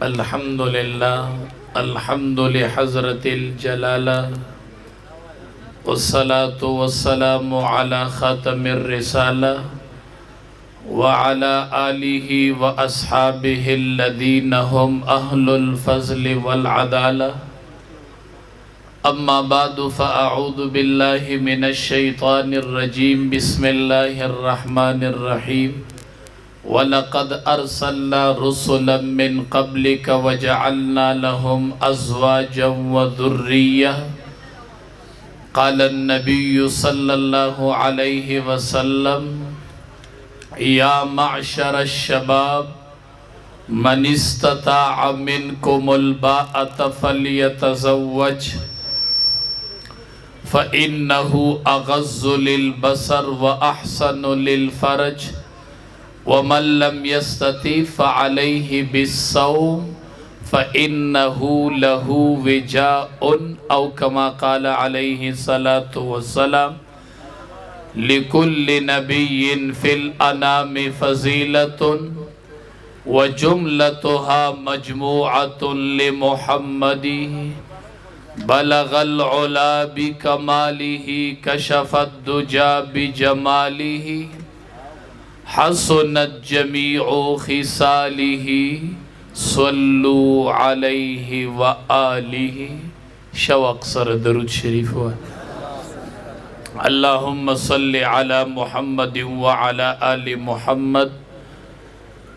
अल्हम्दुलिल्लाह अल्हम्दु लिहज़रत जलाला वस्सलातु वस्सलामु अला ख़ातमिर रिसाला व अला आलिहि व अस्हाबिहि अल्लज़ीना हुम अहलुल फ़ज़्ल वल अदाला। अम्मा बादु फ़अऊज़ु बिल्लाहि मिनश शैतानिर रजीम। बिस्मिल्लाहिर रहमानिर रहीम। वलक़द अर्सलना रुसुलन मिन क़ब्लिक वजअलना लहुम अज़वाजन व ज़ुर्रिय्यह। क़ाल नबिय्यु सल्लल्लाहु अलैहि वसल्लम या मअशरश शबाब मन इस्तताअ मिनकुमुल बाअत फ़ल्यतज़व्वज फ़इन्नहु अग़ज़्ज़ु लिलबसर व अहसनु लिलफ़रज वमन लम यस्तति फ़अलैहि बिस्सौम फ़इन्नहु लहु विजाउन औ कमा क़ाल अलैहि सलातु वस्सलाम। लिकुल्लि नबिय्यिन फ़िल अनामि फ़ज़ीलतुन व जुमलतुहा मजमूअतुन लिमुहम्मदी। बलगल उला बिकमालिही कशफ़द दुजा बिजमालिही हसनत जमीउ खिसालिही सल्लू अलैहि व आलिही। शौक़ सर दरूद शरीफ हुआ। अल्लाहुम्मा सल्लि अला मुहम्मद व अला आलि मुहम्मद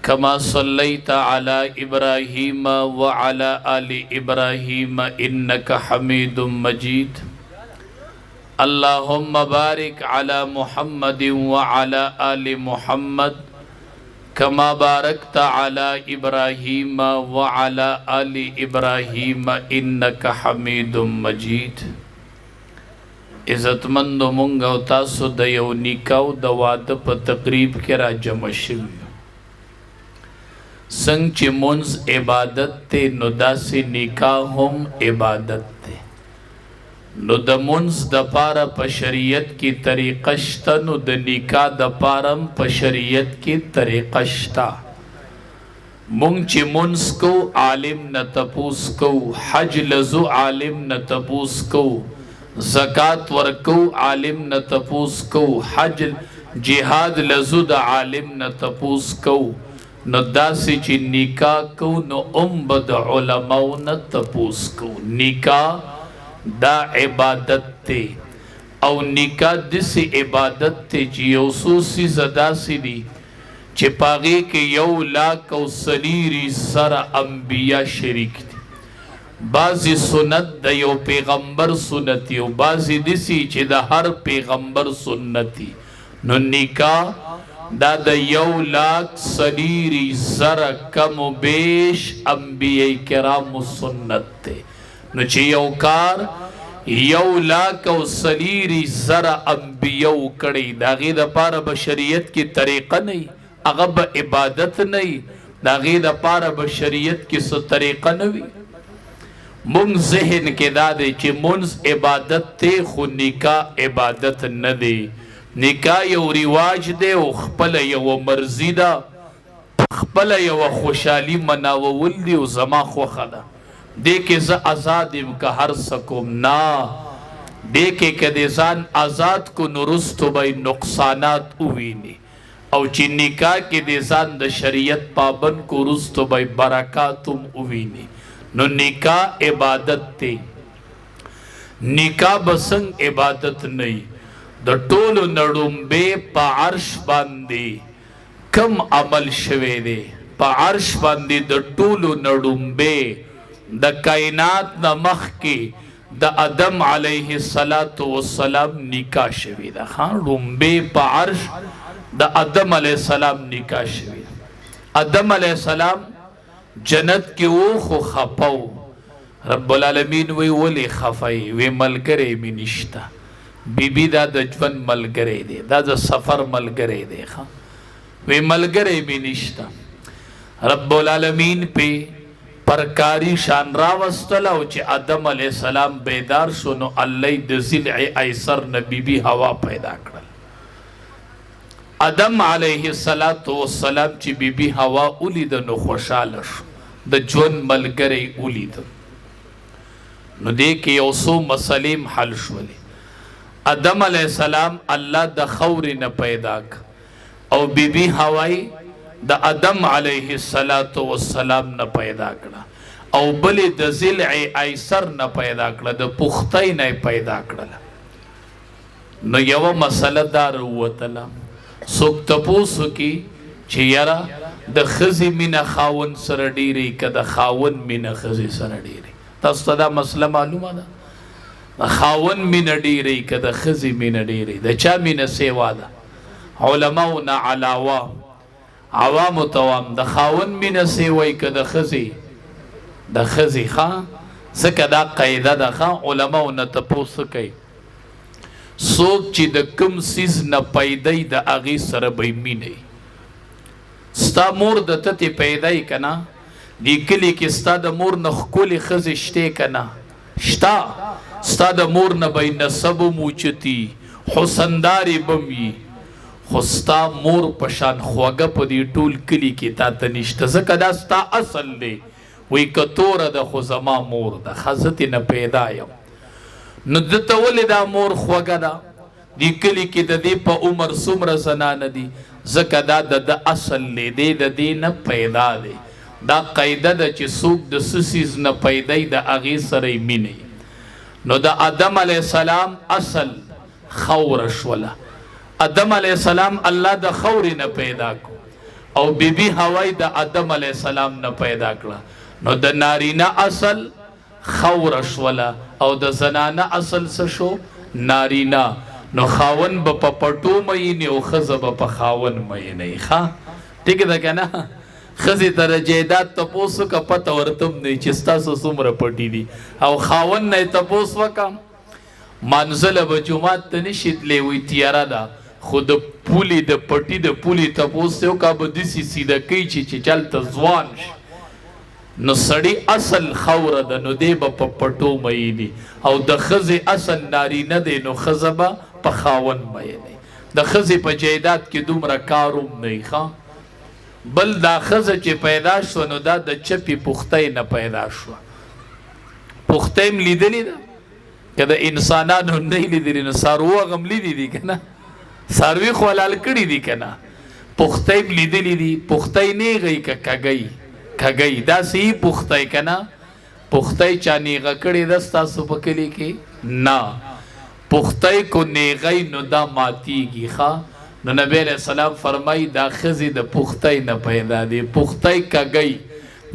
कमा सल्लैता अला इब्राहीम व अला आलि इब्राहीम इन्नका हमीदुम मजीद। अल्लाहुम्मा बारिक अला मुहम्मद व अला आलि मुहम्मद कमा बारकता अला इब्राहीम व अला आलि इब्राहीम इन्नका हमीदुम मजीद। इज़्ज़तमंद मुंगा तासु द यौ निकाउ द वाद प तकरीब के रा जमा शवी संग चे मुंज इबादत ते नुदासी निकाह हम इबादत ते नु द मुंज द पारा प शरीयत की तरीक़श्ता नु द निकाह द पारम प शरीयत की तरीक़श्ता। मुंग चे मुंज को आलिम न तपूस को हज लजु आलिम न तपूस को ज़कात वर्को आलिम न तपूस को हज जिहाद लजु द आलिम न तपूस को न दासी ची निकाह को न उम्बद उलमाउ न तपूस को। निकाह दा इबादत ते औ निकाह दिस इबादत ते जी यौसूसी ज़दासी दी चिपागी के यौ लाख औ सलीरी सरा अंबिया शरीक थी। बाज़ी सुन्नत द यौ पैगंबर सुन्नती हो बाज़ी दिसी चे द हर पैगंबर सुन्नती। नो निकाह दा द यौ लाख सलीरी सरा कम बेश अंबिया किराम सुन्नत ते। नो चे यौ कार यौ लाख औ सलीरी ज़रा अंबियौ कड़ी दागी द पारा बशरियत की तरीक़ा नहीं अगब इबादत नहीं दागी द पारा बशरियत की सो तरीक़ा नहीं। मुंग ज़हन के दादे चे मुंज इबादत ते खु निकाह इबादत न दे। निकाह यौ रिवाज दे ओ खपल यौ मर्जी दा खपल यौ खुशाली मनावल दे ओ ज़मा खुखदा देखे ज आज़ादिम का हर सकुम ना देखे कदे ज़ान आज़ाद को नुरुस्तु बाई नुकसानात उवीनी और ची निकाह के देजान द शरीयत पाबन को रुस्तु बाई बरकातुम उवीनी। नो निकाह इबादत ते निकाह बसंग इबादत नहीं द टोलो नडुम्बे पा अर्श बांदे कम अमल शवे दे पा अर्श बांदे द टोलो नडुम्बे द कायनात न मख के द अदम अलैहि सलातु वस्सलाम निकाह शवी दा। हाँ रुम्बे पा अर्श द अदम अलैहि सलाम निकाह शवी। अदम अलैहि सलाम जन्नत के वो खो खपाओ रब्बुल आलमीन वे वली खफाई वे मलगरे में निश्ता बीबी दा दजवन मलगरे दे दा द सफर मलगरे दे। हाँ वे मलगरे में निश्ता रब्बुल आलमीन पे परकारी शान रावस्तला उचे आदम अलैहिस्सलाम बेदार सुनो अल्लाह दजिल ऐसर न बीबी हवा पैदा करल। आदम अलैहिस्सलातु वस्सलाम ची बीबी हवा उलिद नो खुशालश د ژوند ملګری ولید نو دې کې یو څو مسلې حل شولې آدم علیه السلام الله د خاورې نه پیدا او بیبي حوا د آدم علیه السلام نه پیدا کړه او بلې د ضلع ایسر نه پیدا کړه د پختۍ نه پیدا کړله نو یوه مسله دا راووتله څوک تپوس وکړي چې یاره د ښځې مینه خاوند سره ډېرې که د خاوند مینه ښځې سره ډېرې تاسو ته دا مسله معلومه ده د خاوند مینه ډېرې که د ښځې مینه ډېرې د چا مینه سیوا ده علماو نه علاوه عوامو توام د خاوند مینه سیوی که د ښځې د ښځې ښه ځکه دا قاعده ده ښه علماو نه تپوس کوي څوک چې د کوم څیز نه پیدای د هغې سره به یې مینه ستا مور د تتې پیدای که نه دې کلي کې ستا د مور نه ښکلې ښځې شتې که نه شته ستا د مور نه به یې نسب هم اوچتي حسندارې به هم وي خو ستا مور په شان خوږه په دې ټول کلي کې تا ته نشته ځکه دا ستا اصل دی وایي که توره ده خو زما مور ده ښه زه ترې نه پیدا یم نو ده ته ولې دا مور خوږه ده دې کلي کې د دې په عمر څومره زنانه دي ځکه دا د اصل دی دی د دې نه پیدا دی دا قاعده ده چې څوک د څه څیز نه پیدای د هغې سره یې مینه نو د آدم علیه السلام اصل خوره شوله آدم علیه السلام الله د خورې نه پیدا کو او بیبي حوا د آدم علیه السلام نه پیدا کړه نو د نارینه اصل خوره شوله او د زنانه اصل څه شو نارینه نو خاون به په پټو مینې او ښځه به په خاون مینې ښه ټیک ده که نه ښځې ته د جایداد تپوس وکړه پته ورته هم دی چې ستاسو څومره پټي دي او خاون نه یې تپوس وکړه مانځله به جومات ته نشي تللی وایي تیاره ده خو د پولې د پټي د پولې تپوس ته وکړه به داسې سیده کوي چې چلته ځوان شي نو سړی اصل خوره ده نو دی به په پټو مینې او د ښځې اصل نارینه دی نو ښځه به په خاون مینې د ښځې په جایداد کې دومره کار هم نه ښه بل دا ښځه چې پیدا شوه نو دا د چپې پختۍ نه پیدا شوه پختۍ هم لیدلې ده که د انسانانو نه یې لیدلې نو څاروو هغه هم لیدي دي که نه څاروي خو حلال کړي دي که نه پختۍ هم لیدلې دي پختۍ نیغی که کږی کږی دا صحیح پختۍ که نه پختۍ چا نیغه کړې ده ستاسو په کلي کې نه پختۍ کو نیغی نو دا ماتیږي ښه نو نبی علیہ السلام فرمائی دا ښځې د پختۍ نه پیدا دی پختۍ کږی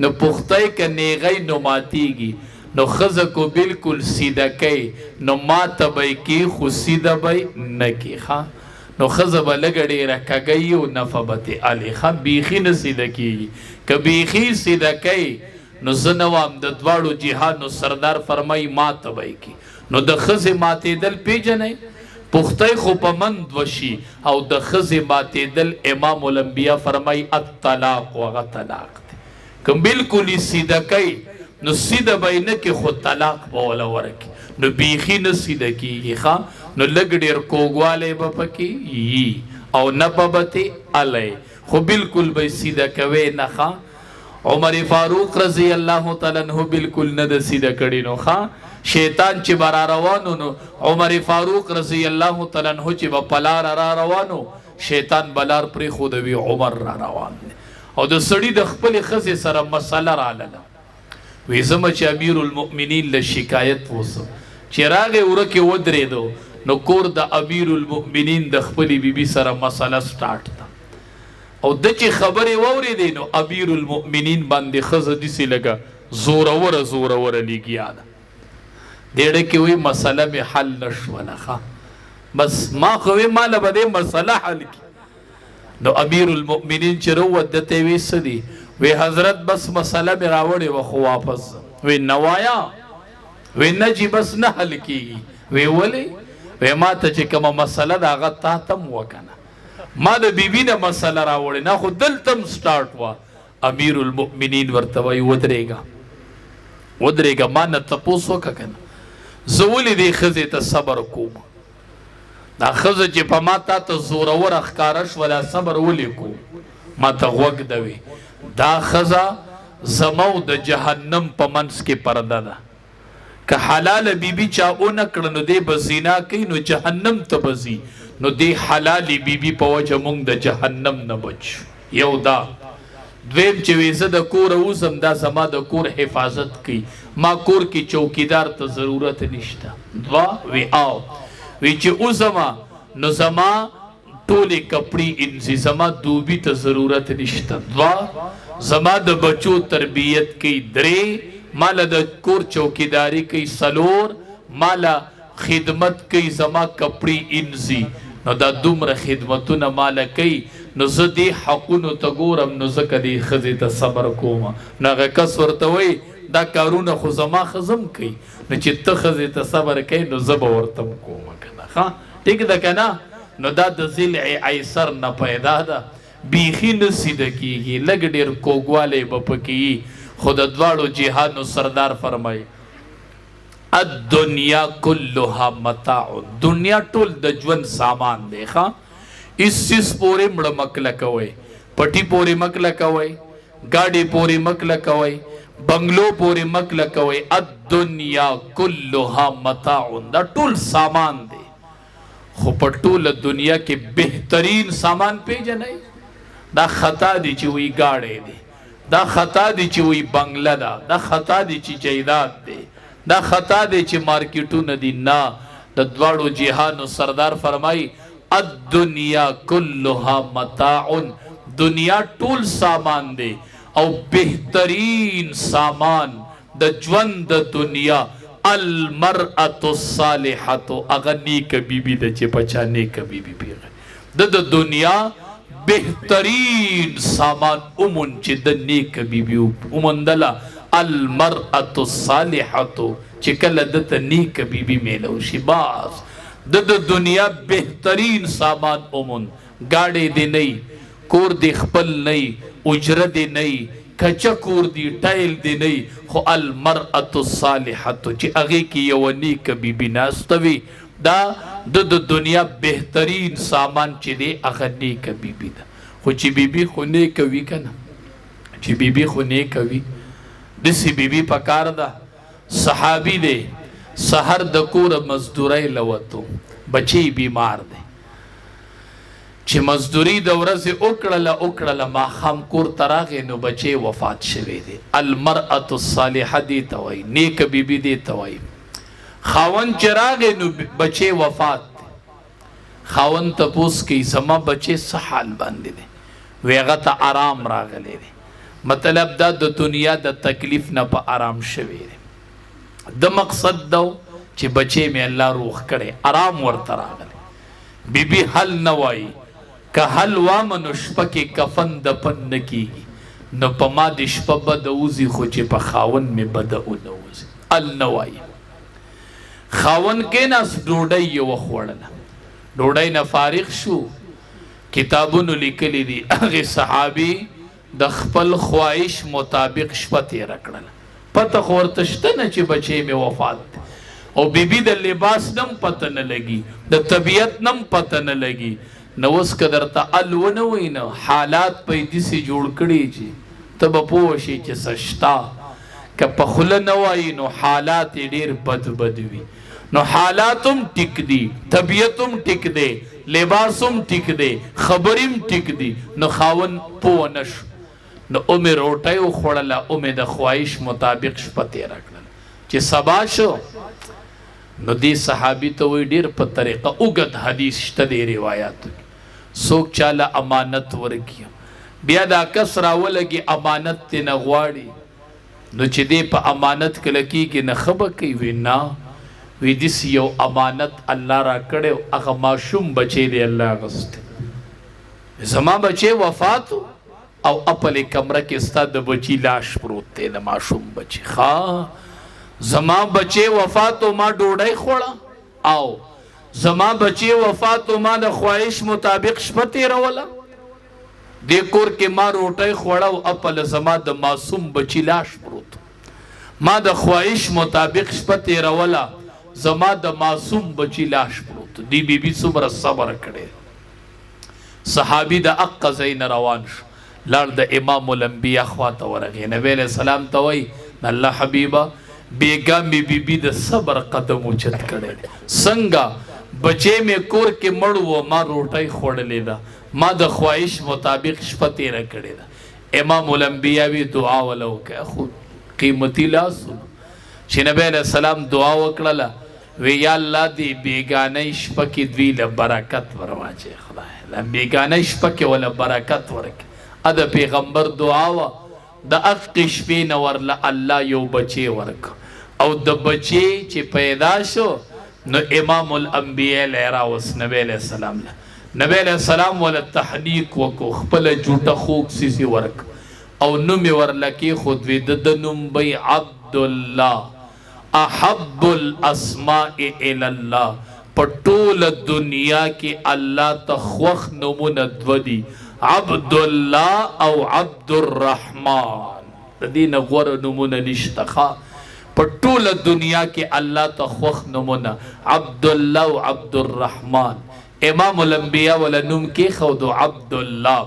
نو پختۍ که نیغی نو ماتیږي نو ښځه کو بالکل سیده کوي نو ماته به یې کي خو سیده به یې نه کي ښه نو ښځه به لږه ډېره کږی او نفه به ترې الې ښه بیخي نه سیده کېږي که بیخي سیده کوي نو زه نه وام د دواړو جهانو سردار فرمایي ماته به یې کي نو د ښځې ماتېدل پیژنئ پختۍ خو په مند وشي او د ښځې ماتېدل امام الانبیا فرمایي الطلاق هغه طلاق دی که بالکل یې سیده کوي نو سیده به یې نه کي خو طلاق به وله ورکړي نو بیخي نه سیده کېږي ښه نو لږ ډېر کوږوالی به پکې یي او نفه به ترې الی خو بالکل به یې سیده کوی نه ښه عمر فاروق رضی الله تعالی عنه بالکل نه د سیده کړي نو ښه شیطان چې به را روانو نو عمر فاروق رضی الله تعالی عنه چې به په لاره را روانو شیطان به لار پرېښودوي عمر را روان دی او د سړي د خپلې ښځې سره مسله راغله وی زما چې امیر المؤمنین له شکایت وسو چې راغې ورکې ودرېدو نو کور د امیر المؤمنین د خپلې بیبي سره مسله سټارټ ده او د چې خبرې واورېدې نو امیر المؤمنین باندې ښځه داسې لږه زوروره لګیا ده دېړه کې وایي مسله مې حل نه شوله ښه بس ما خو وی ماله به دې مسله حل کړي نو امیر المؤمنین چې راووت ده ته یې وی څه دي وی حضرت بس مسله مې راوړې وه خو واپس وی نه وایه وی نه جي بس نه حل کېږي وی ولې وی ما ته چې کومه مسله ده هغه تا ته هم وکنه ما د بیبي نه مسله راوړې نه خو دلته هم سټارټ وه امیر المؤمنین ورته وایي ودرېږه ما نه تپوس وکړه که نه زه ولې دې ښځې ته صبر کوم دا ښځه چې په ما تا ته زوروره ښکاره شوه دا صبر ولې کوم ما ته غوږ دوي دا ښځه زمو د جهنم په منځ کې پرده ده که حلال بیبي چا اونه کړه نو دی به زنا کوي نو جهنم ته به ځي نو دی حلالې بیبي په وجه موږ د جهنم نه بچو یو دا دویم چې وې زه د کوره اوسم دا زما د کور حفاظت کوي ما کور کې چوکیدار ته ضرورت نشته دوه وی آو وی چې اوسما نو زما ټولې کپړې انځي زما دوبي ته ضرورت نشته دوه زما د بچو تربیت کوي درې مالا د کور چوکیداری کوي سلور مالا خدمت کوي زما کپړې انځي نو دا دومره خدمتونه مالا کوي نو زه دې حقونو ته ګورم نو ځکه دې ښځې ته صبر کوم نو هغه کس ورته وایي دا کارونه خو زما ښځم کوي نو چې ته ښځې ته صبر کوي نو زه به ورته م کوم که نه ښه ټیک ده که نه نو دا د ضلع ایسر نه پیدا ده بیخي نه سیده کېږي لږ ډېر کوږوالی به پکې وي خو د دواړو جهانو سردار فرمایي الدنیا کلها متاع دنیا ټول د ژوند سامان دی ښه اس چیز پورې مړه مک لکوئ پټي پورې مک لکوئ ګاډي پورې مک لکوئ بنگلو پورې مک لکوئ الدنیا کلها متاع دا ټول سامان دی خو په ټوله دنیا کې بهترین سامان پیژنئ دا خطا دی چې وی ګاډی دی دا خطا دی چې وی بنگله ده دا خطا دی چې جیداد دی دا خطا دی چې مارکیټونه دي نه د دواړو جهانو سردار فرمایي الدنیا کلها متاع دنیا ټول سامان دی او بهترین سامان د ژوند د دنیا المرأة الصالحة اغه نیک بیبي د چې پچا نیک بیبي پیغه د دنیا بهترین سامان اومن چې د نیک بیبي اومندله المرأة الصالحة چې کله د نیک بیبي میلو شي باز د دنیا بهترین سامان اومن گاڑی دی نئی کور دی خپل نئی اجره دی نئی کچا کور دی ټایل دی نئی خو المرأة الصالحة چې هغې کې یو نیک بیبي ناسته وي دا د دنیا بهترین سامان چې دی هغه نیک بیبي ده خو چې بیبي خو نیک وي که نه چې بیبي خو نیک وي داسې بیبي پکار ده صحابي دی سحر د کور مزدورۍ لوتو بچی بیمار دی چې مزدوری د ورځې وکړله ماښام کور ته راغی نو بچی وفات شوی دی المرأة الصالحه دی ته وایي نیک بیبي دی ته وایي خاوند چې راغی نو بچی وفات دی خاوند تپوس کوي زما بچی څه حال باندې دی وی هغه ته آرام راغلی دی مطلب دا د دنیا د تکلیف نه په آرام شوی دی د مقصد دو چې بچی می الله روح کړي آرام ورته راغلی بیبي حل نه وایي که حل وامه نو شپه کې کفن دفن نه کېږي نو په ما د شپه بده وځي خو چې په خاوند مې بده ونه وځي ال نه وایي خاوند کېناست ډوډۍ یې وخوړله ډوډۍ نه فارغ شو کتابونو لیکلی دي هغې صحابي د خپل خواهش مطابق شپه تېره کړله پته خو ورته شته نه چې بچی مې وفات دی او بیبي د لباس نم پته نه لګي د طبیعت نم پته نه لګي نو اوس که درته ال ونه وایي نه حالات په یې داسې جوړ کړي چې ته به پوه شې چې څه شته که په خوله نه وایي نو حالات یې ډېر بد وي نو حالات هم ټیک دي طبیعت هم ټیک دی لباس هم ټیک دی خبرې هم ټیک دي نو خاوند پوه نه شو نو اومې روټۍ وخوړله اومې د خواهش مطابق شپه تېره کړله چې سبا شو نو دې صحابي ته وایي ډېر په طریقه اوږد حدیث شته دی روایاتو کې څوک چاله امانت ورکړي بیا دا کس راولګي امانت ترې نه غواړي نو چې دی په امانت کله کېږي نه ښه به کوي وي نه وی داسې یو امانت الله را کړی هغه ماشوم بچی دی الله اخیستی زما بچی وفات او اپلې کمره کې ستا د بچی لاش پروت دی د ماشوم بچی ښه زما بچی وفات او ما ډوډۍ خوړه او زما بچی وفات او ما د خواهش مطابق شپه تېروله دې کور کې ما روټۍ خوړه او اپله زما د معصوم بچی لاش پروت ما د خواهش مطابق شپه تېروله زما د معصوم بچی لاش پروت دی بیبي څومره صبر کړی صحابي د اقا ځای نه روان شو لاړ د امام الانبیاء خواته ورغی. نبی علیہ السلام ته وایي الله حبیبه بیگا می بی بی د صبر قدم اوچت کړی. څنګه بچې مې کور کې مړ و، ما روټۍ خوړلې ده، ما د خواهش مطابق شپه تېره کړې ده. امام الانبیاء وی دعا وله وکړه. خو قیمتي لاس چې نبی علیہ السلام دعا وکړله، وی یا الله دې بیګانۍ شپه کې دوی له برکت ورواچې. خدای له بیګانۍ شپه کې وله برکت ورکړي. ا د پیغمبر دعا وه. د اقې شپې نه ورله الله یو بچی ورک، او د بچی چې پیدا شو نو امام الانبیاء له راوس نبی علیہ السلام له. نبی علیہ السلام ولا تحنیک وکړو، خپل جوټه خوږ سیسي ورک او نوم یې ورله کېښود. وی د نوم به عبدالله، احب الاسماء الی الله. په ټوله دنیا کې الله ته خوښ نومونه دوه دي، عبدالله او عبدالرحمن. د دې نه غوره نومونه نشته. په ټوله دنیا کې الله ته خوښ نومونه عبدالله او عبدالرحمن. امام الانبیاء ولا نوم کېښود عبدالله،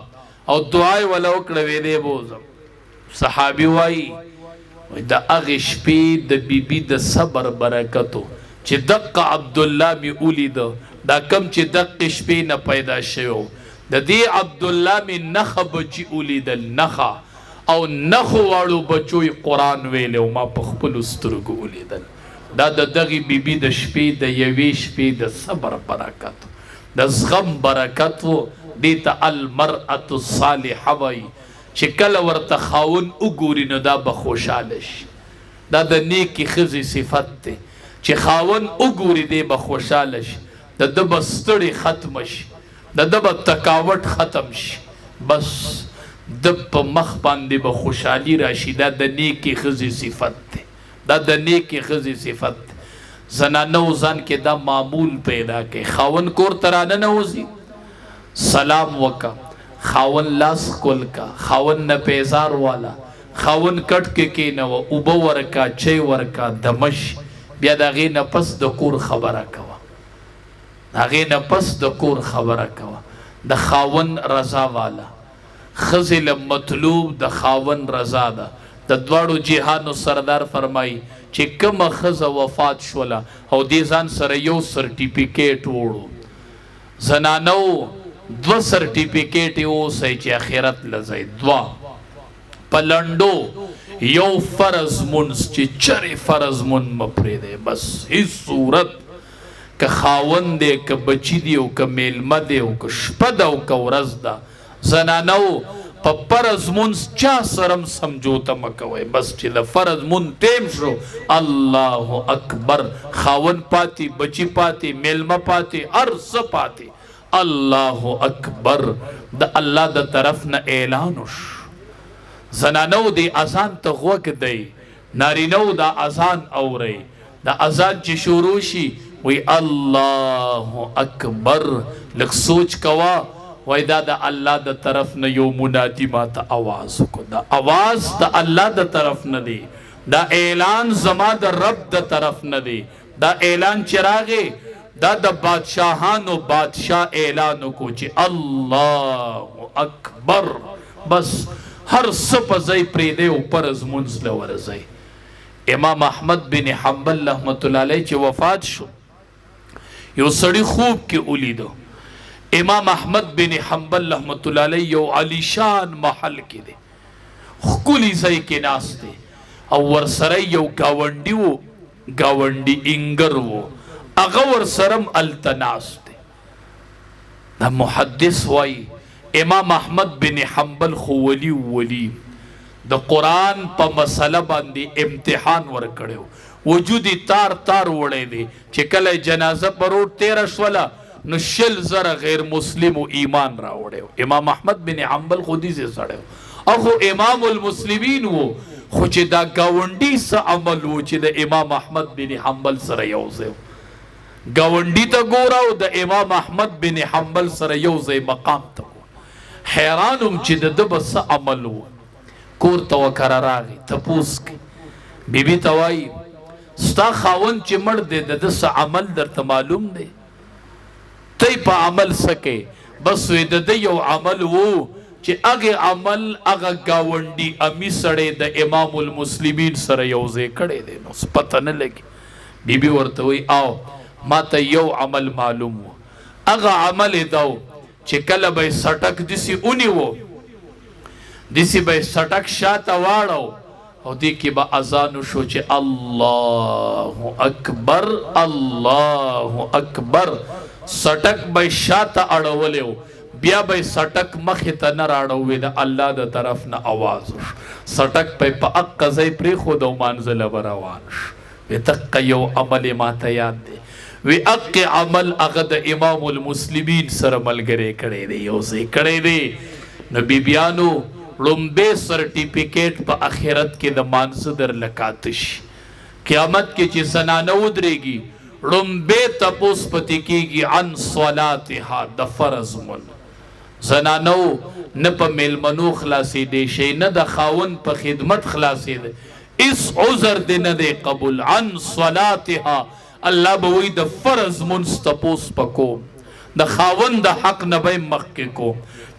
او دعا یې وله وکړه. ویلې بوزم صحابي وایي د هغې شپې د بیبي د صبر برکتو چې دقه عبدالله مې ولیده، دا کم چې دقې شپې نه پیدا شوی، د دې عبدالله مې نخه بچي ولیدل، نخه او نخو واړو بچو یې قرآن ویلی او ما په خپلو سترګو ولیدل. دا د دغې بیبي د شپې د یوې شپې د صبر برکت، د زغم برکت و. دې ته المرأة الصالحه وایي چې کله ورته خاون وګوري نو دا به خوشحاله شي. دا د نیکې ښځې صفت دی چې خاون وګوري دی به خوشحاله شي، د ده به ستړې ختمه شي، د ده به تکاوټ ختم شي، بس د په مخ باندې به خوشحالي راشي. دا د نیکې ښځې صفت دی، دا د نیکې ښځې صفت دی. زنانو ځان کې دا معمول پیدا کوي. خاون کور ته راننوځي، سلام وکړه، خاون لاس کول کا، خاون نه پیزار والا، خاون کټ کې کېنوه، اوبه ورکا، چای ورکا، دمش. بیا د هغې نه پس د کور خبره کوه، د هغې نه پس د کور خبره کوه. د خاون رضا والا ښځې له مطلوب د خاون رضا ده. د دواړو جهانو سردار فرمایي چې کومه ښځه وفات شوله او دې ځان سره یو سرټیفیکیټ وړو، زنانو دو سرټیفیکیټ یې اوسئ چې آخرت لځئ. دوه په لنډو یو فرض مونځ چې چرې فرض مونځ مه پرېږدئ، بس هیڅ صورت که خاوند دی که بچي دی او که میلمه دی او که شپه ده او که ورځ ده، زنانو په فرض مونځ چا سره هم سمجوته مه کوئ. بس چې د فرض مونځ ټیم شو، الله اکبر، خاوند پاتې، بچي پاتې، میلمه پاتې، هر څه پاتې، الله اکبر، د الله د طرف نه اعلان وشو. زنانو د اذان ته غوږ دی، نارینو د اذان اورئ. د اذان چې شروع شي وی الله اکبر، لږ سوچ کوه، وای دا د الله د طرف نه یو منادي ماته آواز وکړو. دا آواز د الله د طرف نه دی، دا اعلان زما د رب د طرف نه دی. دا اعلان چې راغی دا د بادشاهانو بادشاه اعلان وکړو چې الله اکبر، بس هر څه په ځای پرېږدئ او فرض مونځ له ورځئ. امام احمد بن حنبل رحمت الله علیه چې وفات شو، یو سړي خوب کې ولیدو. امام احمد بن حنبل رحمت الله علیه یو علیشان محل کې دی، ښکلي ځای کې ناست دی، او ورسره یو ګاونډي و، ګاونډي انګر و، هغه ورسره هم هلته ناست دی. دا محدث وایي امام احمد بن حنبل خو ولی د قرآن په مسله باندې امتحان ورکړی و، وجود یې تار تار وړی دی چې کله جنازه په روډ تېره شوله نو 100,000 غیر مسلم ایمان راوړی و. امام احمد بن حنبل خو داسې سړی و، او خو امام المسلمین و، خو چې دا ګاونډي څه عمل و چې د امام احمد بن حنبل سره یو ځای و. ګاونډي ته ګوره او د امام احمد بن حنبل سره یو ځای مقام ته ګوره. حیران هم چې د ده به څه عمل و. کور ته وکره راغی، تپوس کوي، بیبي ته وایي ستا خاوند چې مړ دی د ده څه عمل درته معلوم دی؟ تی په عمل څه کوې؟ بس وی د ده یو عمل و چې هغه عمل هغه گاونډي امی سړی د امام المسلمین سره یوځای کړی دی نو پته نه لګي بیبي ورته وی آو ما ته یو عمل معلوم و هغه عمل داو چې کله به سټک دسی اونیو دسی به سټک شاته واړو او دی کې به اذان شو چې الله اکبر الله اکبر سټک به شاته اړولیو بیا به سټک مخې ته نه راړوي د الله د طرف نه आवाज سټک په اق ځای پرې خو د مانزله روان شو تک یو عمل ماته یاد دی وی اق عمل هغه د امام المسلمین سره ملګری کړی دی یو ځای کړی دی نو بیبیانو لومبه سرټیفیکیټ په آخرت کې د مانزه در لکاتش قیامت کې چې زنانه ودرېږي لومبه تپوس پتی کېږي عن صلاتها د فرض من زنانو نه په میلمنو خلاصې دی شي نه د خاون په خدمت خلاصې دی اس عذر دی نه دی قبول عن صلاتها الله به وی د فرض منځ تپوس پکوم د خاون د حق نه به مخکې کوم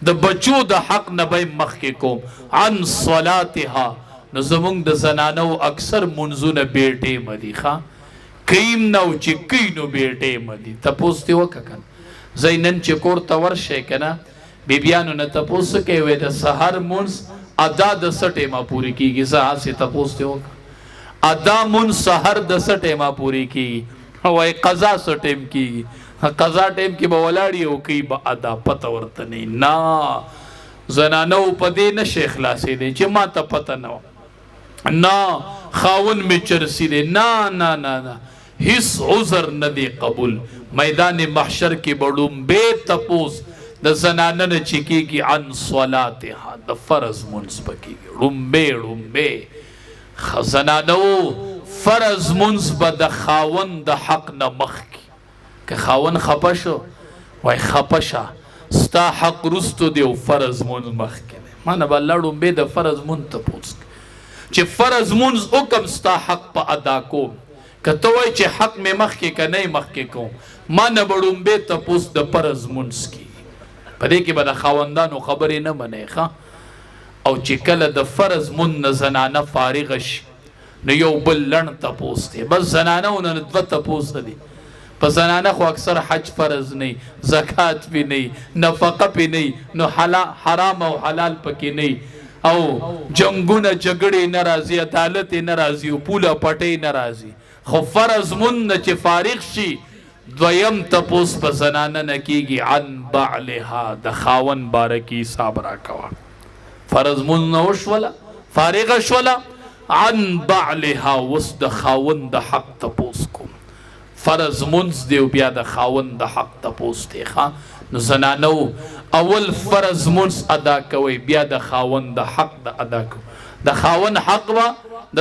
د بچو د حق نه به مخکې کوم عن صلاتها نو زمونږ د زنانو اکثر منځونه بیټې مدي ښه کیم نو چې کوي نو بیټې مدي تپوس دې وکړه کنه زه نن چې کور ته ورشئ کنه بیبیانو نه تپوس کوي د سحر منځ ادا د څه ټیمه پورې کېږي زه هسې تپوس دې وکړه ادا منځ سحر د څه ټیمه پورې کېږي وایي قضا څه ټیم کېږي قضا ټیم کې به ولاړی او کوي به ادا پته ورته نه زنانو په دې نشي خلاصې دی چې ما ته پته نه نه خاون می چرسی دی نه نه نه نه هیڅ عذر نه دی قبول میدان محشر کې بړوم بے تپوس د زنانه نه چې کېږي عن صلاتها د فرض منځ به کېږي ړومبې زنانو فرض منځ به د خاون د حق نه مخکې که خاون خپه شو وای خپه شه ستا حق رستو دی او فرض منځ مخکې دی ما نه به الله ړومبې د فرض منځ تپوس چې فرض منځ وکم ستا حق په ادا کوم که ته وایې چې حق مې مخکې که نه مخکې کوم ما نه به ړومبې تپوس د فرض منځ کېږي په دې کې به د خاوندانو خبرې نه منئ ښه او چې کله د فرض منځ نه زنانه فارغه شي نو یو بل لنډ تپوس دی بس زنانه نه دوه تپوس دي په زنانه خو اکثر حج فرض نه زکات پې نه نفقه پې نه نو حرام او حلال پکې نه او جنگونه جګړې نه راځي عدالت نه راځي او پوله پټې نه راځي خو فرض منځ نه چې فارغ شي دویم تپوس په زنانه نه کېږي عن بعلها د خاون باره کې حساب راکوه فرض منځ نه وشوله فارغه شوله عن بعلها اوس د خاون د حق تپوس کوم فرض منځ دی او بیا د خاون د حق تپوس دی نو زنانو اول فرض منځ ادا کوي بیا د خاون د حق د ادا کوي د خاون حق به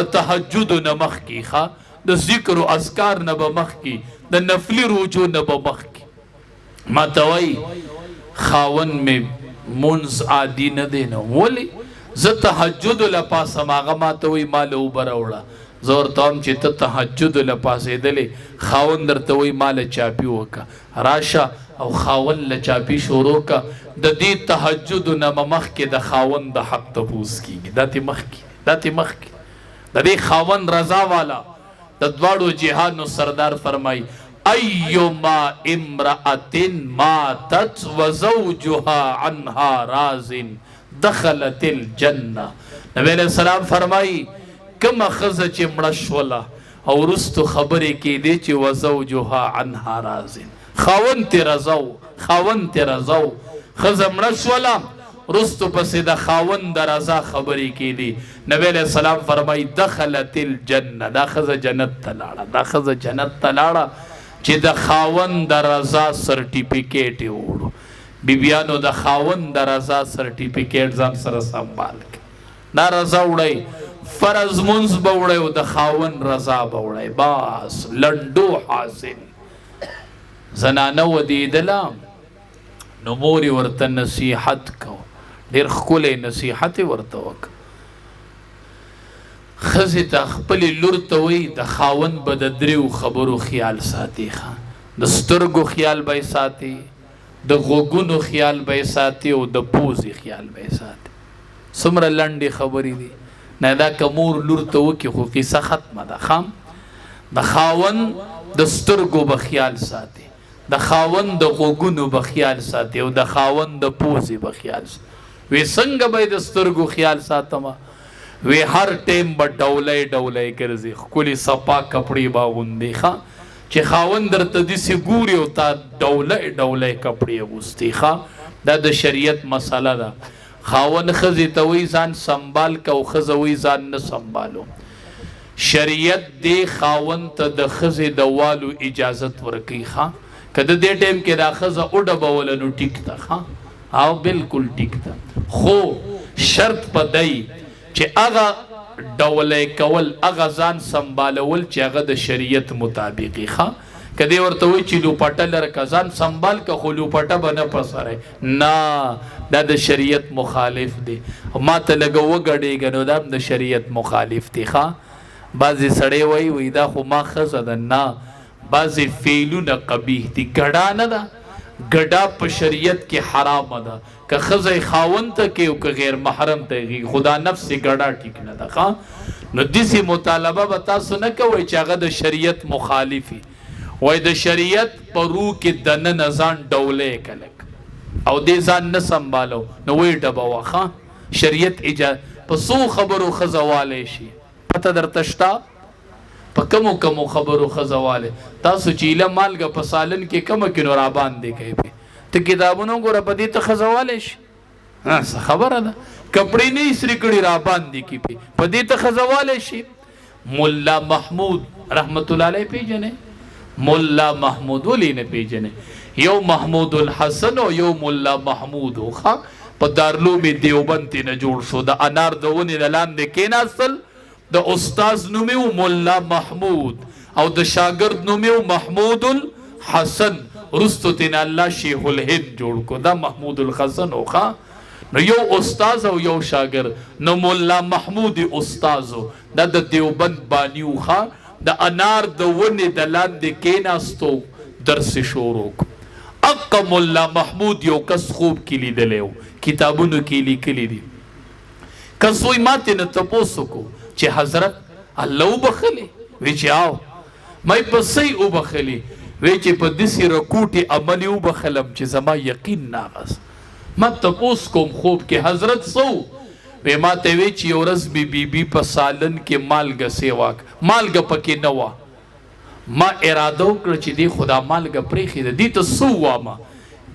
د تهجد نه مخکې د ذکر او اذکار نه به مخکې د نفلی روجو نه به مخکې ما ته وایي خاون مې منځ عادي نه دی نو ولې زه تهجد لپاسم هغه ما ته وایي ما له اوبه راوړه زه ورته وایم چې ته تهجد له پاسېدلې خاون درته وایي ما له چاپي وکړه راشه او خاون له چاپي شروع کړه د دې تهجد نه مخکې د خاون د حق تپوس کېږي دا تې مخکې د دې خاون رضا والا د دواړو جهانو سردار فرمایي ایما امرأة ماتت وزوجها عنها راز دخلت الجنه نبی علیہ السلام فرمایي کما خزه چې مړه شوله او وروستو خبرې کېدې چې وزوجها عنها راز خاون ته رضا و خزه مړه شوله وروستو پسې د خاون د رضا خبرې کېدې نبی علیہ السلام فرمایي دخلت الجنه دا خزه جنت ته لاړه چې د خاون د رضا سرټیفیکیټ یې وړو بیبیانو د خاون د رضا سرټیفیکیټ ځان سره سنبال کړئ دا رضا وړئ فرض منځ به وړئ او د خاون رضا به وړئ بس لنډو حاصل زنانه ودیدله نو مور یې ورته نصیحت کو ډېر ښکلی نصیحت یې ورته وکړ ښځې ته خپلې لور ته وایي د خاوند به د دریو خبرو خیال ساتي د سترګو خیال به یې ساتي د غوږونو خیال به ساتي او د پوزې خیال به ساتي. څومره لنډې خبرې دي. نه دا که مور لور ته وکړي خو قصه ختمه ده. خام د خاوند د سترګو به خیال ساتي، د خاوند د غوږونو به خیال ساتي او د خاوند د پوزې به خیال ساتي. وی څنګه به د سترګو خیال ساتمه؟ وی هر ټیم به ډولۍ ډولۍ ګرځي، ښکلي صفا کپړې به اغوندي ښه چې خاوند درته داسې ګوري او تا ډولۍ ډولۍ کپړې اغوستي ښه. دا د شریعت مسله ده. خاوند ښځې ته وایي ځان سنبال که او ښځه وایي ځان نه سنبالو. شریعت دې خاوند ته د ښځې د والو اجازت ورکوي ښه. که د دې ټیم کې دا ښځه وډبوله نو ټیک ده ښه، او بالکل ټیک ده، خو شرط په دی چې هغه ډولۍ کول، هغه ځان سنبالول چې هغه د شریعت مطابقي ښه. که دې ورته وایي چې لوپټه لره که ځان سنبال که خو لوپټه به نه پسروي، نه دا د شریعت مخالف دی. ما ته لږه وګډېږه نو دا هم د شریعت مخالف دی ښه. بعضې سړی وایي دا خو ما ښځه ده، نه بعضې فعلونه قبیح دي. ګډا نه ده، ګډا په شریعت کې حرامه ده. که ښځه خاوند ته کوي او که غیر محرم ته کوي، خدا نفس ګډا ټیک نه ده ښه. نو داسې مطالبه به تاسو نه کوئ چې هغه د شریعت مخالفي. وای د شریعت په روح کې دننه ځان ډولۍ کلک او دې ځان نه سنبالو نو وی ډبوه ښه. شریعت په څو خبرو ښځه والی شي پته درته شته؟ په کمو کمو خبرو ښځه والی. تاسو چې ایله مالګه په سالن کې کمه کې نو راباندې کوي پې ته کتابونه ګوره په دې ته ښځه والی شي څه خبره ده. کپړې نه استري کړي راباندې کې پې په دې ته ښځه والی شي. ملا محمود رحمت الله علیه پیژنې؟ ملا محمود ولی نه پیژنې؟ یو محمود الحسن او یو ملا محمود ښه په دارالعلوم دیوبند نه جوړ شو. د انار د ونې د لاندې کېناستل، د استاز نوم یې ملا محمود او د شاګرد نوم یې محمود الحسن. وروستو ترې الله شیخ الهند جوړ کړو، دا محمود الحسن و ښه. نو یو استاز او یو شاګرد، نو ملا محمود استاز دا د دیوبند بانی و ښه. د انار د ونې د لاندې کېناستو درس شروع کړو. اقا ملا محمود یو کس خوب کې لیدلی و، کتابونو کې لیکلی دي. کس وایي ما ترې نه تپوس وکړو چې حضرت الله وبخلې؟ وی چې آو. ما په صحیح وبخلې؟ وی چې په داسې رکوټې عمل یې وبخلم چې زما یقین ناغست. ما تپوس کوم خوب کې حضرت څه و؟ وی ما ته وی چې یو ورځ مې بیبي په سالن کې مالګه سیوا مالګه پکې نه وه. ما اراده وکړه چې دې خدا مالګه پرېښې ده دې ته څه ووامه.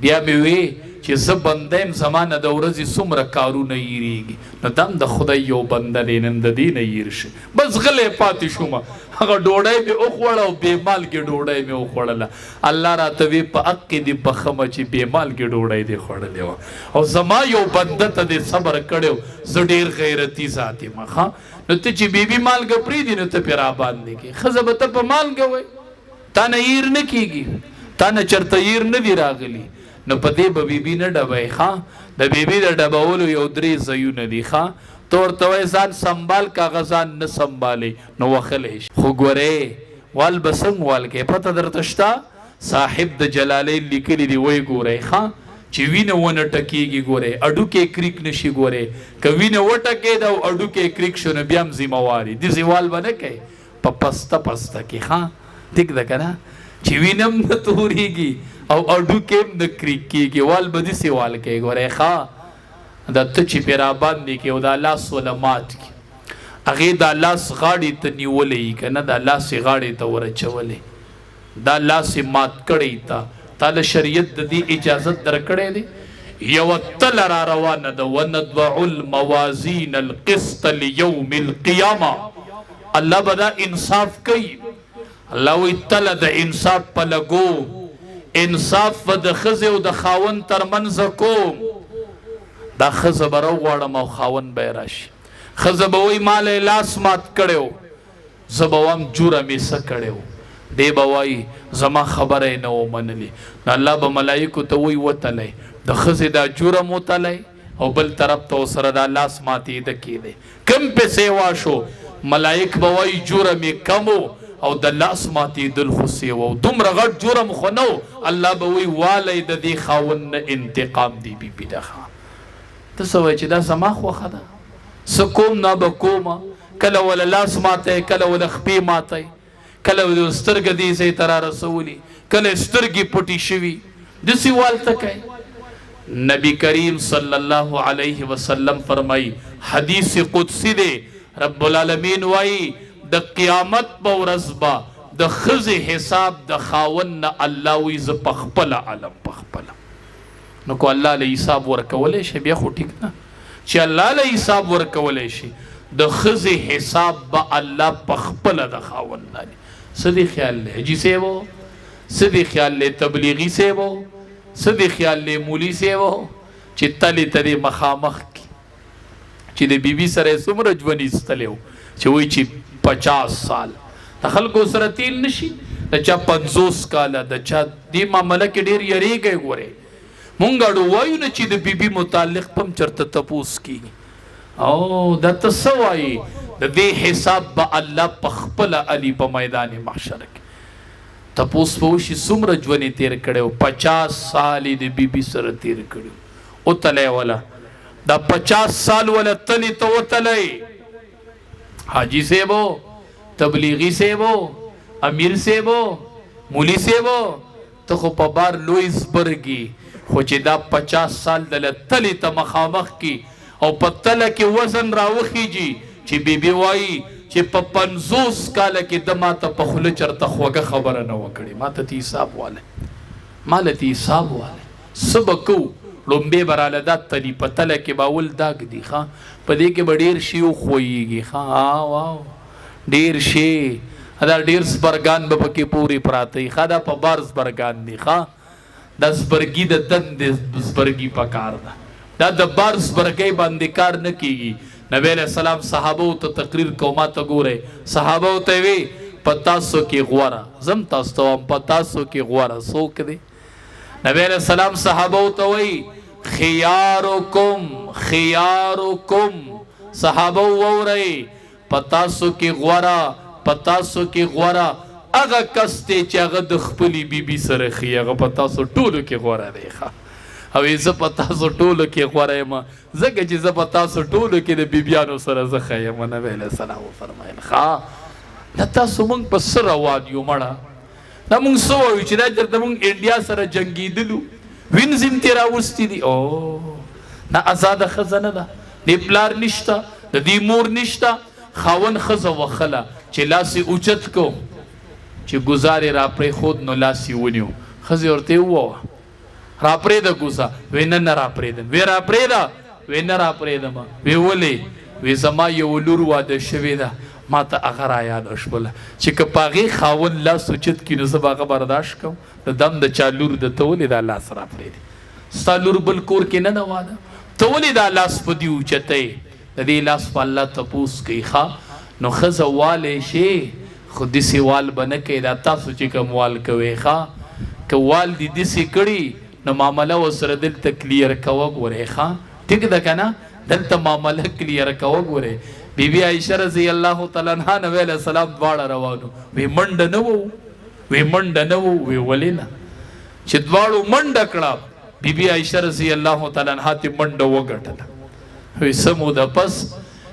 بیا مې وی چې زه بنده یم، زما نه د ورځې څومره کارونه هېرېږي، نو دا هم د خدای یو بنده دی، نن د دې نه هېر شي. بس غلی پاتې شومه. هغه ډوډۍ مې وخوړه او بې مالګې ډوډۍ مې وخوړله. الله راته وی په حق کې دې بخمه چې بې مالګې ډوډۍ دې خوړلې وه او زما یو بنده ته دې صبر کړی، زه ډېر غیرتي ذات یم ښه. نو ته چې بیبي مالګه پرېږدي نو ته پرې راباندې کړې. ښځه به ته په مالګه وایي، تا نه هېر نه کېږي، تا نه چېرته هېر نه دي راغلي. نو په دې به بیبي نه ډبوي ښه. د بیبي د ډبولو یو 3 ځایونه دي ښه. ته ورته وایې ځان سنبال که هغه ځان نه سنبالي نو وښلی شي. خو ګورې وال به څنګه وال کوې پته درته شته؟ صاحب د جلالین لیکلي دي وایي ګورئ ښه چې وینه ونه ټکېږي. ګورئ اډوکې کریک نشي. ګورئ که وینه وټکېده او اډوکې کریک شو نو بیا هم ذمهواري داسې وال به نه کوې په پسته پسته کې ښه. ټیک ده که نه؟ چې وینه هم نه تورېږي او اډوکې هم نه کریک کېږي، وال به داسې وال کوې. ګورئ ښه دا ته چې پرې راباندې کړې او دا لاس وله مات کړي، هغې دا لاس غاړې ته نیولی یي که نه، دا لاس یې غاړې ته ورچولی، دا لاس یې مات کړی تا له شریعت د دې اجازت درکړی دی. یوه تله را روانه ده، ونضع الموازین القسط لیوم القیامه. الله به دا انصاف کوي. الله وایي تله د انصاف په لګو، انصاف به د ښځې او د خاوند ترمنځ کوم. دا ښځه به راوغواړم او خاوند به یې راشي. ښځه به وایي ما له لاس مات کړی و، زه به وایم جوره مې څه کړی و. دی به وایي زما خبره یې نه و منلې. نو الله به ملایکو ته وایي وتلی د ښځې دا جوره م وتلی او بل طرف ته ورسره دا لاس ماتېده کېدی. کم پې سیوا شو؟ ملایک به وایي جوره مې کم و او د لاس ماتېدل خو سیوه او دومره غټ جرم خو نه و الله به وایي والی د دې خاوند نه انتقام دی بیبي دغه ته څه وایې چې دا زما خوښه ده څه کوم نه به کومه کله وله لاس ماتی کله وله خپې ماتی کله وله سترګه دې ځای ته رارسولي کله سترګې پټې شوي داسې والته کوي نبی کریم صلی الله علیه وسلم فرمایي حدیث قدسی دی رب العالمین وایي د قیامت په ورځ به د ښځې حساب د خاوند نه الله وایي زه پخپله علم پخپله نو کو الله له حساب ورکولی شي بیا خو ټیک نه چې الله له حساب ورکولی شي د ښځې حساب به الله پخپله د خاوند نه څه دې خیال دی حجي صاحب څه دې خیال دی تبلیغي صاحب څه دې خیال دی مولي صاحب چې تلې ته دې مخامخ کي چې د بیبي سره یې څومره ژوند ایستلی و چې وایي چې 50 سال د خلکو سره تیل نشي د چا 50 کاله د چا دې معامله کې ډېر یریږئ ګورئ مونږ اړو وایو نه چې د بیبي متعلق پم چرته تپوس کیږي او دا ته څه وایي د دې حساب به الله پخپله علي په میدان محشر کې تپوس به وشي څومره ژوند یې تېر کړی و 50 سال یې د بیبي سره تېر کړي وتلی وله دا 50 سال وله تلې ته وتلی حاجی صاحب تبلیغی صاحب امیر صاحب مولی صاحب ته خو په بار لوی زبرګي خو چې دا 50 سال دله تلې ته مخامخ کی او په تله کې وزن راوخیږي چې بیبي وایي چې په 50 کاله کې د ماته په خوله چرته خوږه خبره نه وکړي ماته تی حساب والی ماله تی حساب والی څه به کوو لومبې به راله دا تلي په تله کې به اول داګ دي ښه په دې کې به ډېر شي وښویږي ښه واو ډېر شي دا ډېر زبرګان به پکې پورې پراته وي ښه دا په بار زبرګان دي ښه دا زبرګي د دندې زبرګي په کار ده دا د بار زبرګۍ باندې کار نه کېږي نبی علیہ السلام صحابو ته تقریر کو ما ته ګورئ صحابو ته وی په تاسو کې غوره زم تاسو ته وایم په تاسو کې غوره څوک دی نبی علیہ السلام صحابو ته وی خیارکم خیارکم صحابو وورئ په تاسو کې غوره په تاسو کې غوره هغه کس دی چې هغه د خپلې بیبي سره ښي هغه په تاسو ټولو کې غوره دی ښه او زه په تاسو ټولو کې غوره یم ځکه چې زه په تاسو ټولو کې د بیبیانو سره زه ښه یم نبی علیه السلام وفرمایل ښه دا تاسو موږ په څه روان یو مړه دا مونږ څه وایو چې دا چېرته مونږ انډیا سره جنګېدلو وینز هم ترې راوستي دي او دا ازاده ښځه نه ده دې پلار نشته د دې مور نشته خاوند ښځه وخله چې لاس یې اوچت کو چې ګزار یې راپرېښود نو لاس یې ونیو ښځې ورته یې وووه راپرېږده ګوزه وی نه راپرېږدم وی راپرېږده وی نه راپرېږدم وی ولې وی زما یو لور واده شوې ده ما ته هغه رایاده شوله چې که په هغې خاوند لاس اوچت کړي نو زه به هغه برداشت کوم د دم د چا لور ده ته ولې دا لاس راپرېږدي ستا لور بل کور کې نه ده واده ته ولې دا لاس په دې اوچتی د دې لاس په الله تپوس کوي ښه نو ښځه والی شي خو داسې وال به نه کوي دا تاسو چې کوم وال کوئ ښه که وال دې داسې کړي نو معامله ورسره دلته کلیر کوه ګورئ ښه ټیک ده که نه دلته معامله کلیر کوه ګورئ بی بی عائشہ رضی اللہ تعالیٰ عنہ نبی علیہ السلام دواړه روانو وی منډه نه وو وی منډه نه وو وی ولې نه چې دواړو منډه کړه بی بی عائشہ رضی اللہ تعالیٰ عنہ ته منډه وګټله وی څه موده پس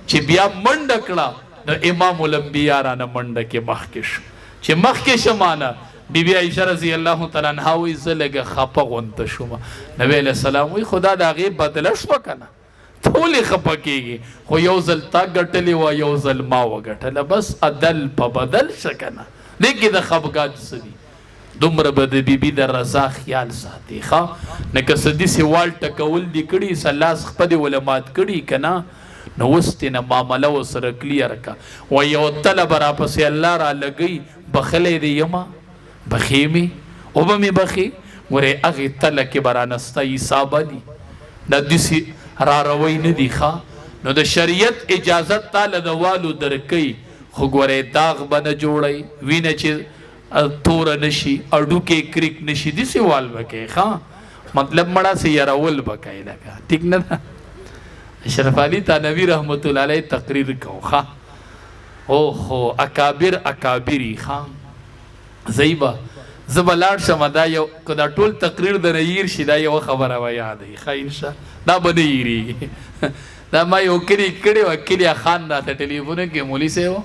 چې بیا منډه کړه نو امام الانبیاء رانه منډه کې مخکې شو چې مخکې شمانه بی بی عائشہ رضی اللہ تعالیٰ عنہ وی زه لږه خپه غونته شوم نبی علیہ السلام وی خدا د هغې بدله شوه که نه ته ولې خپه کېږي خو یو ځل تا ګټلې وه یو ځل ما وګټله بس عدل په بدل شه که نه دې کې د خفګان څه دي دومره به د بیبي د رضا خیال ساتي ښه نه که څه داسې وال ټکول دي کړي څه لاس خپلې ول مات کړي که نه نو اوس ترې نه معامله ورسره کلیر که و یو تله به راپسې الله رالګوي بخلی دی یمه بخې مې اوبه مې بخې ورې هغې تله کې به رانسته حسابه دي دا داسې را روی نه دي ښه نو د شریعت اجازت تاله د والو درکوي خو ګورئ داغ به نه جوړئ وینه چې توره نشي اډوکې کریک نشي داسې وال به کوئ ښه مطلب مړه سې یارول به کوئ لکه ټیک نه ده اشرف علي تانوي رحمت الله علیه تقریر کو ښه اوهو اکابر اکابری خان زیبا زبلاړ شم دا یو کدا ټول تقریر د نیر شي دا یو خبره و یادې ښه انشاء دا به نه هېرېږي دا ما یو کلي کړی وه کلي خان راته ټلیفون کې مولي صاحب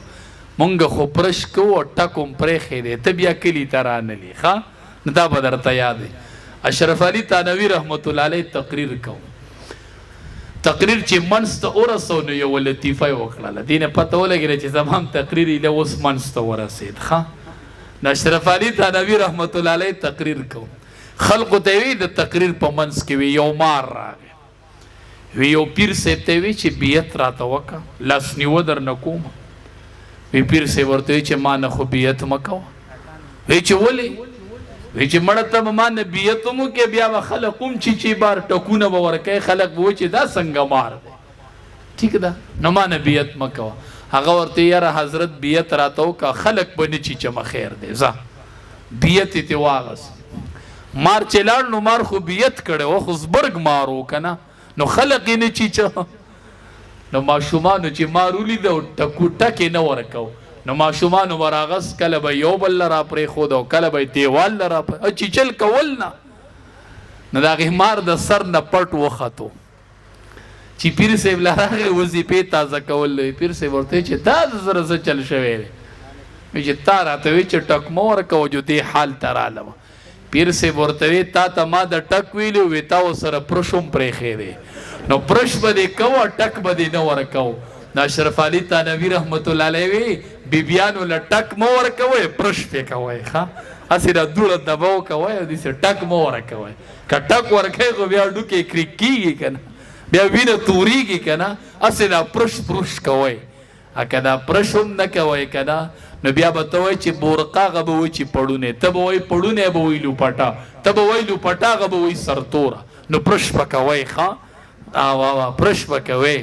مونږ خو پرش کوو او ټک هم پرېښی دی ته بیا کلي ته رانلي ښه نو دا به درته یاد دی اشرف علي تانوي رحمت الله علیه تقریر کوو تقریر چې منځ ته ورسو نو یوه لطیفه یې وکړله دې نه پته ولګېده چې زما هم تقریر ایله اوس منځ ته ورسېد ښه نو اشرف علي تانوي رحمت الله علیه تقریر کوو خلقو ته وی د تقریر په منځ کې وی یو مار راغی وی یو پیر صاحب ته وی چې بیعت راته وکړه لاس نیوه درنه کوم وی پیر صاحب ورته وی چې ما نه خو بیعت مه کوه وی چې ولې وی چې مړه ته به ما نه بیعت هم وکړې بیا به خلق هم چې بار ټکونه به ورکوي خلق به وایي چې دا څنګه مار دی ټیک ده نو ما نه بیعت مه کوه هغه ورته یاره حضرت بیعت راته وکړه خلق به نه چیچمه خیر دی ځه بیعت یې ترې واغست مار چې لاړ نو مار خو بیعت کړی و خو زبرګ مار و که نه نو خلق یې نه چیچه نو ماشومانو چې مار ولیده او ټک یې نه ورکو نو ماشومانو به راغست کله به یو بل له را پرېښود او کله به یې دیوال له را چیچل کول نه نو د هغې مار د سر نه پټ وختو چې پیر صاحب له راغی وظیفې تازه کول دی پیر صاحب ورته چې دا د زره څه چل شوی دی وایي چې تا راته وایي چې ټک مه ورکوه جو دې حال ته رالم پیر صاحب ورته وایي تا ته ما د ټک ویلي وی تا ورسره پرش هم پرېښی دی نو پرش به دې کوه ټک به دې نه ورکوو نو اشرف علي تانوي رحمت الله علیه وی بیبیانو له ټک مه ورکوئ پرش پې کوئ ښه هسې را دوړه دبه وکوئ او داسې ټک مه ورکوئ که ټک ورکوئ خو بیا ډوکې کریک کېږي که نه بیا وینه تورېږي که نه هسې دا پرش پرش کوئ که دا پرش هم نه کوئ که نه نو بیا به ته وایي چې بورقه هغه به وایي چې پړونی ته به وایي پړونی به وایي لوپټه ته به وایي لوپټه هغه به وایي سرتوره نو پرش به کوئ ښه پرش به کوئ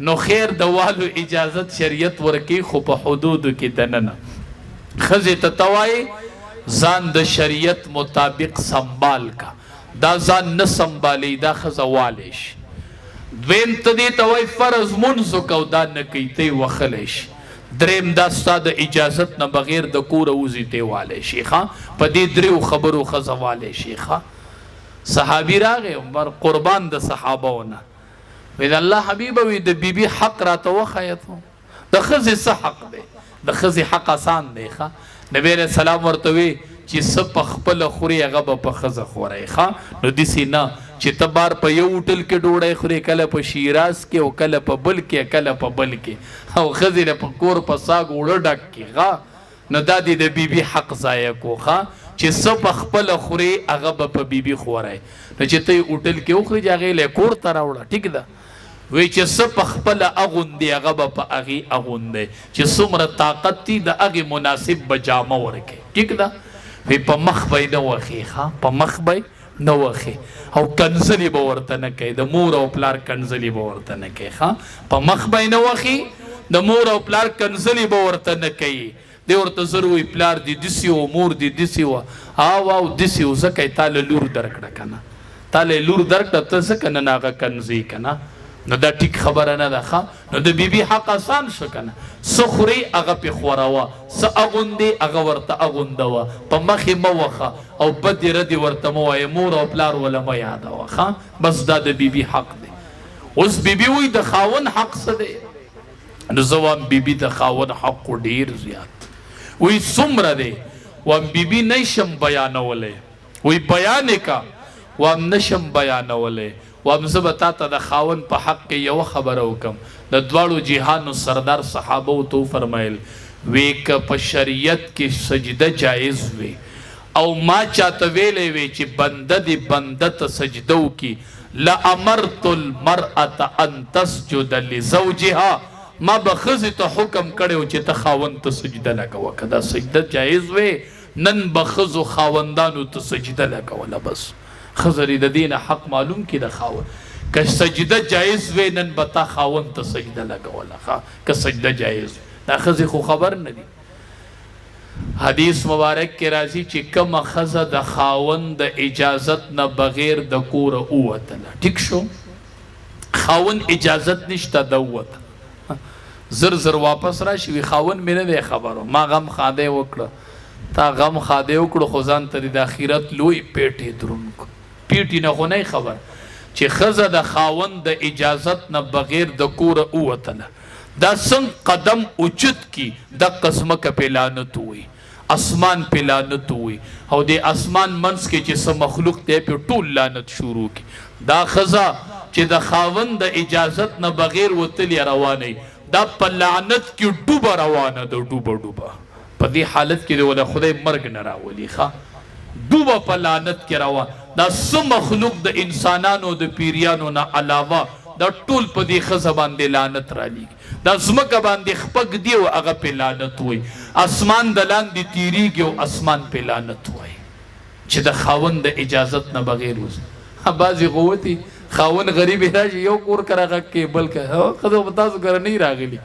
نو خیر د والو اجازت شریعت ورکوي خو په حدودو کې دننه ښځې ته ته وایي ځان د شریعت مطابق سنبال کا دا ځان نه سنبالي دا ښځه والی شي دویم ته دې ته وایي فرض مونځ وکړه دا نه کوي ته یې وښلی شي دریم دا ستا د اجازت نه بغیر د کوره وځي ته یې والی شي ښه په دې دریو خبرو ښځه والی شي ښه صحابي راغی عمر قربان د صحابو نه وی د الله حبیبه وی د بیبي حق راته وښیه د ښځې څه حق دی د ښځې حق اسان دی ښه نبی علیه السلام ورته وی چې څه په خپله خوري هغه به په ښځه خورئ ښه نو داسې نه چې ته بار په یو هوټل کې ډوډۍ خورې کله په شیراز کې او کله په بل کې کله په بل کې او ښځې له په کور په ساګ اوړه ډک کړي ښه نو دا دې د بیبي حق ضایع کو ښه چې څه په خپله خورې هغه به په بیبي خورئ نو چې ته یې هوټل کې وخورې چې هغې له یې کور ته راوړه ټیک ده وی چې څه په خپله اغوندي هغه به په هغې اغوندی چې څومره طاقت دي د هغې مناسب به جامه ورکړي ټیک ده وی په مخ به یې نه وښي ښه په مخ به یې نه وښي او کنځلې به ورته نه کوي د مور او پلار کنځلې به ورته نه کوي ښه په مخ به یې نه وښي د مور او پلار کنځلې به ورته نه کوي دی ورته زر وی پلار دې داسې و مور دې داسې وه او داسې و ځکه یې تا له لور درکړه که نه تا له یې لور درکړه ته ځکه نن هغه کنځې که نه نو دا ټیک خبره نه ده ښه نو د بیبي حق آسان شو که نه څه خوري هغه پې خوروه څه اغوندې هغه ورته اغوندوه په مخې مه وښه او بدې ردې ورته مه وایه مور او پلار وله مه یادوه ښه بس دا د بیبي حق دی اوس بیبي وایي د خاوند حق څه دی نو زه وایم بیبي د خاوند حق خو ډېر زیات وایي څومره دی وایم بیبي نشم بیانولی وایي بیان یې که وایم نشم بیانولی وایم زه به تا ته د خاوند په حق کې یوه خبره وکړم د دواړو جهانو سردار صحابو ته وفرمیل وی که په شریعت کې سجده جایز وي او ما چاته ویلی وی چې بنده دې بنده ته سجده وکړي لامرت المرأة ان تسجد لزوجها ما به ښځې ته حکم کړی و چې ته خاوند ته سجده لګوه که دا سجده جایز وی نن به ښځو خاوندانو ته سجده لګوله بس ښځه د دې نه حق معلوم کړي د خاوند که سجده جایز وی نن به تا خاوند ته سجده لګوله که سجده جایز وي دا ښځې خو خبر نه دي حدیث مبارک کې راځي چې کومه ښځه د خاوند د اجازت نه بغیر د کوره ووتله ټیک شو خاوند اجازت نشته ده ووته زر زر واپس راشي وي خاون مې نه دی خبرو ما غم خاده وکړه تا غم خاده وکړو خو ځان ته د آخرت لوی پیټې درونکو پیټې نه خو نه خبر چې ښځه د خاوند د اجازت نه بغیر د کوره ووتله دا څنګه قدم اوچت کی د قسمه که په لعنت وي اسمان په لعنت وي او د اسمان منځ کې چې څه مخلوق دی په ټول لعنت شروع کی دا ښځه چې د خاوند د اجازت نه بغیر وتلی روانه دا په لعنت کې ډوبه روانه ده ډوبه په دې حالت کې ولا خدای مرګ نه راولي ښه ډوبه په لعنت کې روان دا څه مخلوق د انسانانو د پیریانو نه علاوه دا ټول په دې ښځه باندې لعنت رالیږي دا ځمکه باندې خپګ دی او هغه په لعنت وي اسمان د لاندې تیریږي او اسمان په لعنت وي چې د خاوند د اجازت نه بغیر وځي بعضې قوتي خاون غریب راشي یو کور کرغه کې بلکې ښځه په تاسو کره نه راغلي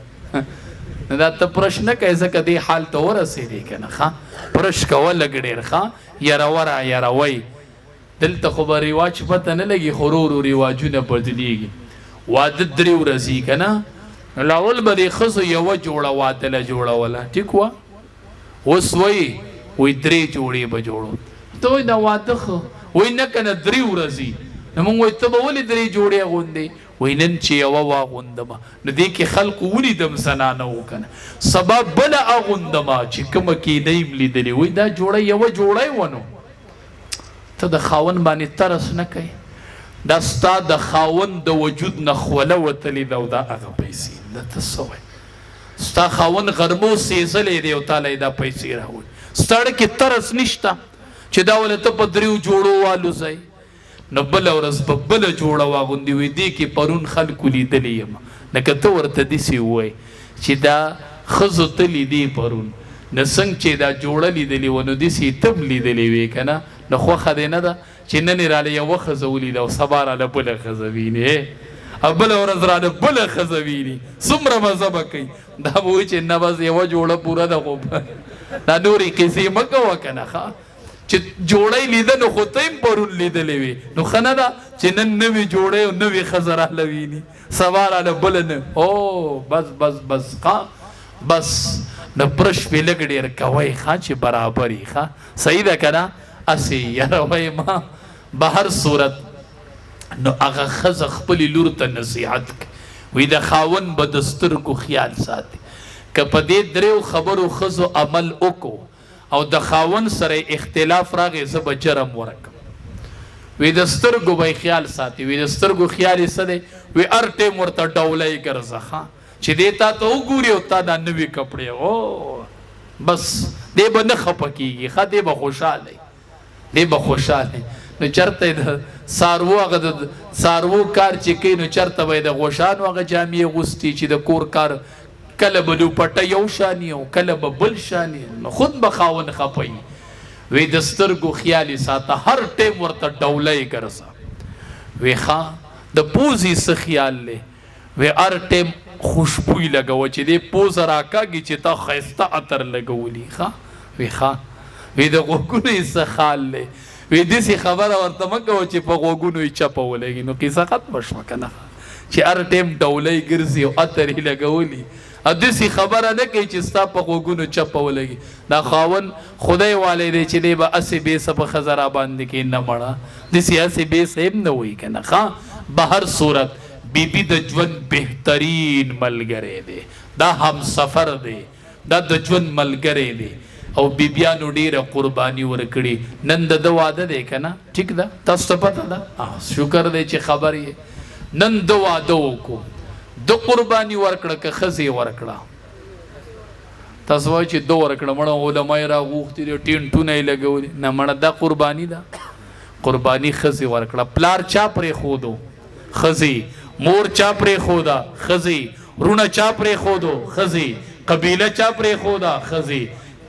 دا ته پرش نه کوې ځکه دې حال ته ورسېدې که نه ښه پرش کوه لږ ډېر ښه یروه را یروئ دلته خو به رواج پته نه لګي خو ورو رواجونه بدلېږي واده 3 ورځې که نه لاول به دې ښځو یوه جوړه واده له جوړوله ټیک وه اوس وی 3 جوړې به جوړو ته وایي دا واده ښه وایي نه که نه 3 ورځې نو موږ وایي ته به ولې 3 جوړې اغوندې وایي نن چې یوه واغوندمه نو دې کې خلقو ولیدم زنانه و که نه سبا بله اغوندمه چې کومه کینه یم لیدلې وایي دا جوړه یوه جوړی ونه ته د خاوند باندې ترس نه کوي دا ستا د خاوند د وجود نه خوله وتلې ده او دا هغه پیسې ده ته څه وایي ستا خاوند غرمو سېزلی دی او تاله یې دا پیسې راوړي ستا کې ترس نشته چې دا ولې ته په 3 جوړو والوځئ نو بله ورځ به بله جوړه واغوندې وي دې کې پرون خلکو لیدلی یم لکه ته ورته داسې ووایي چې دا ښځو ته لیدې پرون نو څنګه چې دا جوړه لیدلې وه نو داسې ته هم لیدلې وې که نه نو خوښه دی نه ده چې نن یې راله یوه ښځه ولیده او سبا راله بله ښځه وینې او بله ورځ راله بله ښځه ویني څومره مزه به کوي دا به وایي چې نه بس یوه جوړه پوره ده خو دا نورې قصې مه کوه که نه ښه چې جوړی لیده نو خو ته هم پرون لیدلې وې نو ښه نه ده چې نن نوې جوړی او نوې ښځه راله ویني سبا راله بله نه او بس بس نو برش پې لږ ډېر کوئ ښه چې برابر یي ښه صحیح ده که نه هسې یاروئ ما به هر صورت نو هغه ښځه خپلې لور ته نصیحت کوي وایي د خاوند به د سترګو خیال ساتي که په دې 3 خبرو ښځو عمل وکړو او د خاوند سره اختلاف راغی زه به جرم ورکم وی د سترګو به خیال ساتي وی د سترګو خیال یې څه دی وی هر ټیم ورته ډولی ګرځه ښه چې دې تا ته وګوري او تا دا نوي کپړې او بس دې به نه خفه کېږي ښه دې به خوشحاله نو چېرته د څاروو هغه د څاروو کار چې کوي نو چېرته به یې د غوښانو هغه جامې اغوستي چې د کور کار کله به دوپټه یو شاني او کله به بل شاني نو خود به خاوند خفه وي وی د سترګو خیال یې ساته هر ټیم ورته ډولی ګرځه وی ښه د پوزې څه خیال دی وی هر ټیم خوشبوی لګوه چې دې پوزه راکاږي چې تا ښایسته عطر لګولي ښه وی ښه وی د غوږونو یې څه خال دی وی داسې خبره ورته مه کوه چې په غوږونو یې چپه ولګي نو قصه ختمه شوه که نه چې هر ټیم ډولی ګرځي او عطر یې لګولي او داسې خبره نه کوي چې ستا په غوږونو چپه ولګي دا خاوند خدای والی دی چې دی به هسې بېسه په ښځه را باندې کې نه مړه داسې هسې بېسه هم نه وایي که نه ښه به هر صورت بیبي د ژوند بهترین ملګری دی دا همسفر دی دا د ژوند ملګری دی او بیبیانو ډیره قرباني ورکړي نن د واده دی که نه ټیک ده تاسو ته پته ده شکر دی چې خبر یې نن د واده وکړو د قرباني ورکړه که ښځې ورکړه تاسو وایي چې دو ورکړه مړه علما یې راغوښتي دي ټینټونه یې لګولي نه مړه دا قرباني ده قرباني ښځې ورکړه پلار چا پرېښودو ښځې مور چا پرېښوده ښځې رونه چا پرېښودو ښځې قبیله چا پرېښوده ښځې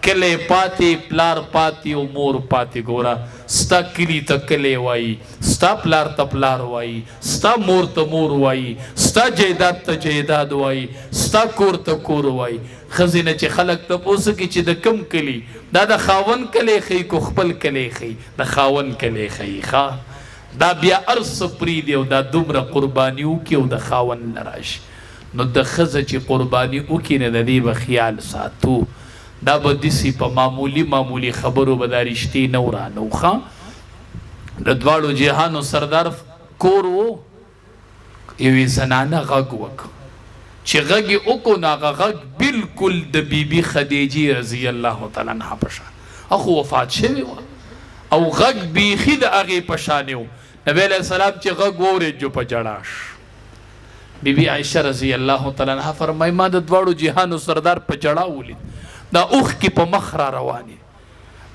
کلی پاتې پلار پاتې او مور پاتې ګوره ستا کلي ته کلی وایي ستا پلار ته پلار وایي ستا مور ته مور وایي ستا جیداد ته جیداد وایي ستا کور ته کور وایي ښځې نه چې خلک تپوس کوي چې د کم کلي دا د خاوند کلی ښیي کو خپل کلی ښیي د خاوند کلی ښیي ښه دا بیا هر څه پرېږدي او دا دومره قرباني وکړي او د خاوند نه راشي نو د ښځه چې قرباني وکړي نه د دې به خیال ساتو دا به داسې په معمولي خبرو به دا رښتې نه ورانه ښه د دواړو جهانو سردار کور و یوې زنانه غږ وکړ چې غږ یې وکړو نو هغه غږ بلکل د بیبي خدیجې رضی الله تعالی عنها په شان اخو وفات شوې وه او غږ بیخي د هغې په شانې و نبی علیه السلام چې غږ واورېد جو په ژړا بیبي عایشه رضی الله تعالی عنها فرمایي ما د دواړو جهانو سردار په ژړا ولید دا اوښکې په مخ را روانې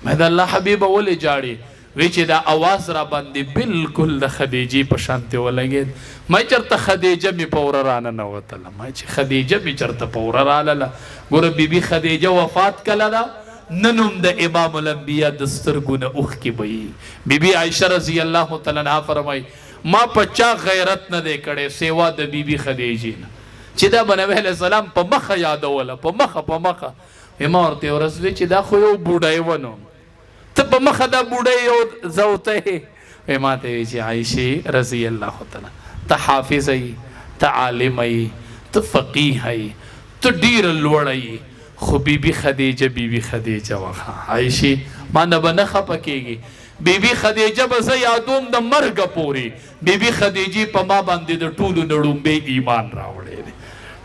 مې د الله حبیبه ولې جاړې وی چې دا اواز را باندې بالکل د خدیجې په شانتې ولګېد ما چېرته خدیجه مې په وره رانه نوتله ما چې خدیجه مې چېرته په وره رالله ګوره بیبي خدیجه وفات کله ده نن هم د امام الانبیا د سترګو نه اوښکې بهي بیبي عایشه رضی الله تعالی عنها فرمایي ما په چا غیرت نه دی کړی سیوا د بیبي خدیجې نه چې دا به نبي علیه السلام په مخه یادوله په مخه ما ورته یو ورځ وی چې دا خو یو بوډی ونو ته په مخه دا بوډی یو زوته یې ما ته وی چې عایشې رضی الله تعالی ته حافظه یې ته عالمه یې ته فقیه یې ته ډېره لوړه یې خو بیبي خدیجه وخه عایشې ما نه به نه خفه کېږي بیبي خدیجه به زه یادوم د مرګه پورې بیبي خدیجې په ما باندې د ټولو نه ړومبی ایمان راوړی دی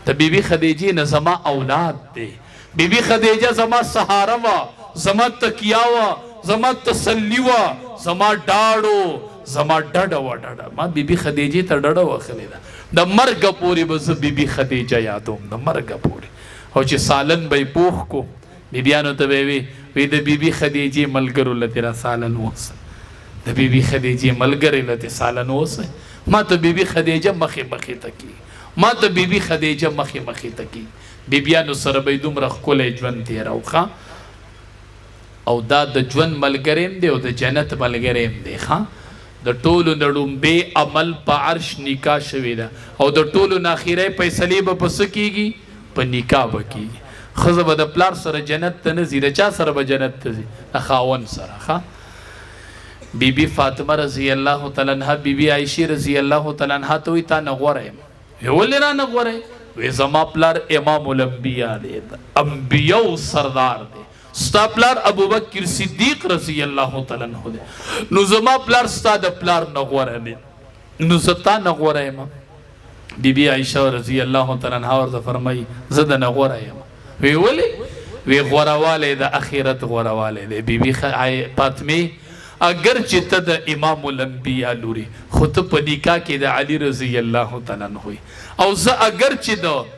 د بیبي خدیجې نه زما اولاد دی بیبي خدیجه زما سهاره وه زما تکیه وه زما تسلی وه زما ډاډو زما ډډه وه ډډه ما بیبي خدیجې ته ډډه وخلې ده د مرګه پورې به زه بیبي خدیجه یادوم د مرګه پورې او چې سالن به یې پوخ کو بیبیانو ته به یې وی د بیبي خدیجې ملګرو لتې را سالن اوسه د بیبي خدیجې ملګرې لتې سالن اوسه ما ته بیبي خدیجه مخې ته کی ما ته بیبي خدیجه مخې ته کی بیبیانو سره به یې دومره ښکلی ژوند تېراو ښه او دا د ژوند ملګری هم دی او د جنت ملګری هم دی ښه د ټولو نه ړومبی عمل په عرش نکاح شوې ده او د ټولو نه اخرۍ فیصلې به په څه کېږي په نکاح به کېږي ښځه به د پلار سره جنت ته نه ځي د چا سره به جنت ته ځي د خاوند سره ښه بیبي فاطمه رضی الله تعالی عنها بیبي عایشې رضی الله تعالی عنها ته وایي تا نه غوره یم ولې را نه غوره وی زما پلار امام الانبیا دی انبیاو سردار دی ستا پلار ابوبکر صدیق رضی الله تعالی عنہ دی نو زما پلار ستا د پلار نه غوره دی نو زه تا نه غوره یم بیبي عایشه رضی الله تعالی عنها ورته فرمایي زه د نه غوره یم وی ولې وی غوروالی د اخرت غوروالی دی بیبي فاطمه اگر چې ته د امام الانبیا لوري خو ته په نکاح کې د علي رضی الله تعالی عنہ او زه اگر چې د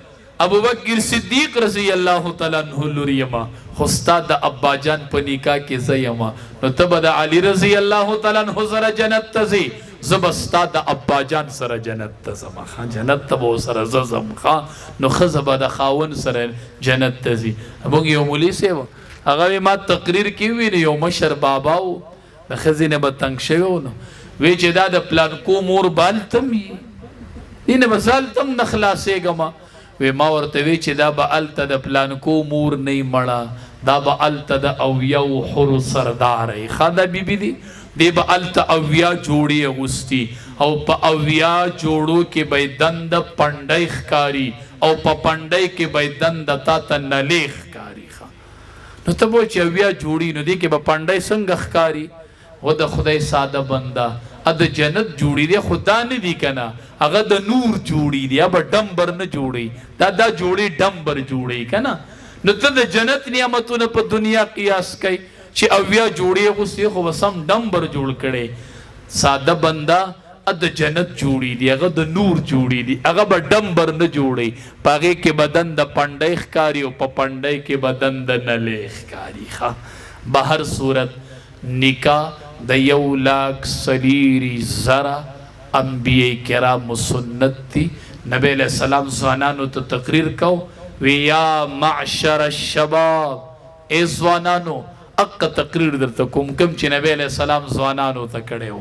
ابوبکر صدیق رضی الله تعالی عنہ لوري یما خو ستا د ابا جان په نکاح کې زه یما نو ته به د علي رضی الله تعالی عنہ سره جنت ته ځې زه به ستا د ابا جان سره جنت ته ځم ښه جنت ته به ورسره زه ځم ښه نو ښځه به د خاوند سره جنت ته ځي موږ یو مولي صاحب هغه ما تقریر کې ویني یو مشر بابا و د ښځې نه به تنګ شوی و نو وی چې دا د پلانکو مور بالتم وي دې نه به زه هلته هم نه خلاصېږم وی ما ورته وی چې دا به هلته د پلانکو مور نه مړه دا به هلته د اویاو حرو سردار ای ښه دا بیبي دي دی به هلته اویا جوړې اغوستي او په اویا جوړو کې به یې دنده پنډۍ ښکاري او په پنډۍ کې به یې دنده تا ته نلې ښکاري ښه نو ته به چې اویا جوړي نو دې کې به پنډۍ څنګه ښکاري و د خدای ساده بنده د جنت جوړي دی خدا نه دی کنه هغه د نور جوړي دی به ډمبر نه جوړي دا جوړي ډمبر جوړي کنه نو ته د جنت نعمتونه په دنیا قیاس کوي چې اویا جوړي غوستي خو به سم ډمبر جوړ کړي ساده بنده د جنت جوړي دی هغه د نور جوړي دی هغه به ډمبر نه جوړي په هغې کې بدن د پنډۍ ښکاري او په پنډۍ کې بدن د نلې ښکاري ښه به هر صورت نکاح د 1,40,000 انبیاء کرام سنت دی نبی علیہ السلام ځوانانو ته تقریر کو وی یا معشر الشباب ای ځوانانو اق تقریر درته کوم کوم چې نبی علیہ السلام ځوانانو ته کړی و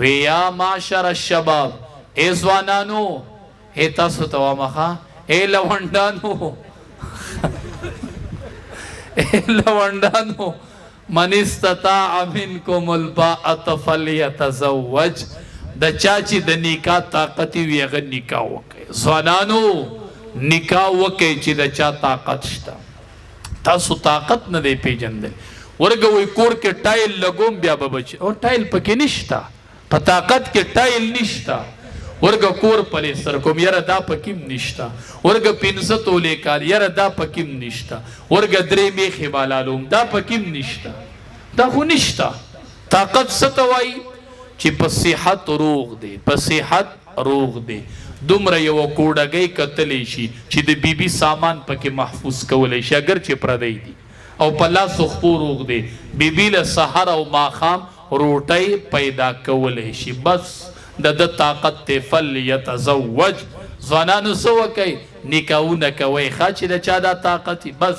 وی یا معشر الشباب ای ځوانانو ای تاسو ته وامخه ای لونډانو ای لونډانو من استطاع منکم الباءة فلیتزوج د چا چې د نکاح طاقت وي هغه نکاح وکړي ځوانانو نکاح وکړئ چې د چا طاقت شته. تاسو طاقت نه دی پیژندل. ورګه وای کور کې ټایل لګوم بیا به بچ او ټایل پکې نشتا، په طاقت کې ټایل نشتا. ورګه کور پلیستر کوم یاره دا پکې نشتا. ورګه 500 تولې کال یاره دا پکې نشتا. ورګه 3 میخې بالالوم دا پکې نشتا. دا خو نشتا. طاقت ستوي چې په صحت روغ دی، په صحت روغ دی. دومره یو کوډګۍ کتلی شي چې د بیبي سامان پکې محفوظ کولی شي اگر چې پردی دي، او په لاسو خپو روغ دی. بیبي له سحر او ماښام روټۍ پیدا کولی شي. بس د طاقت ته فلیتزوج. ځوانانو څه وکئ؟ نکاحونه کوئ ښه چې د چا دا طاقت بس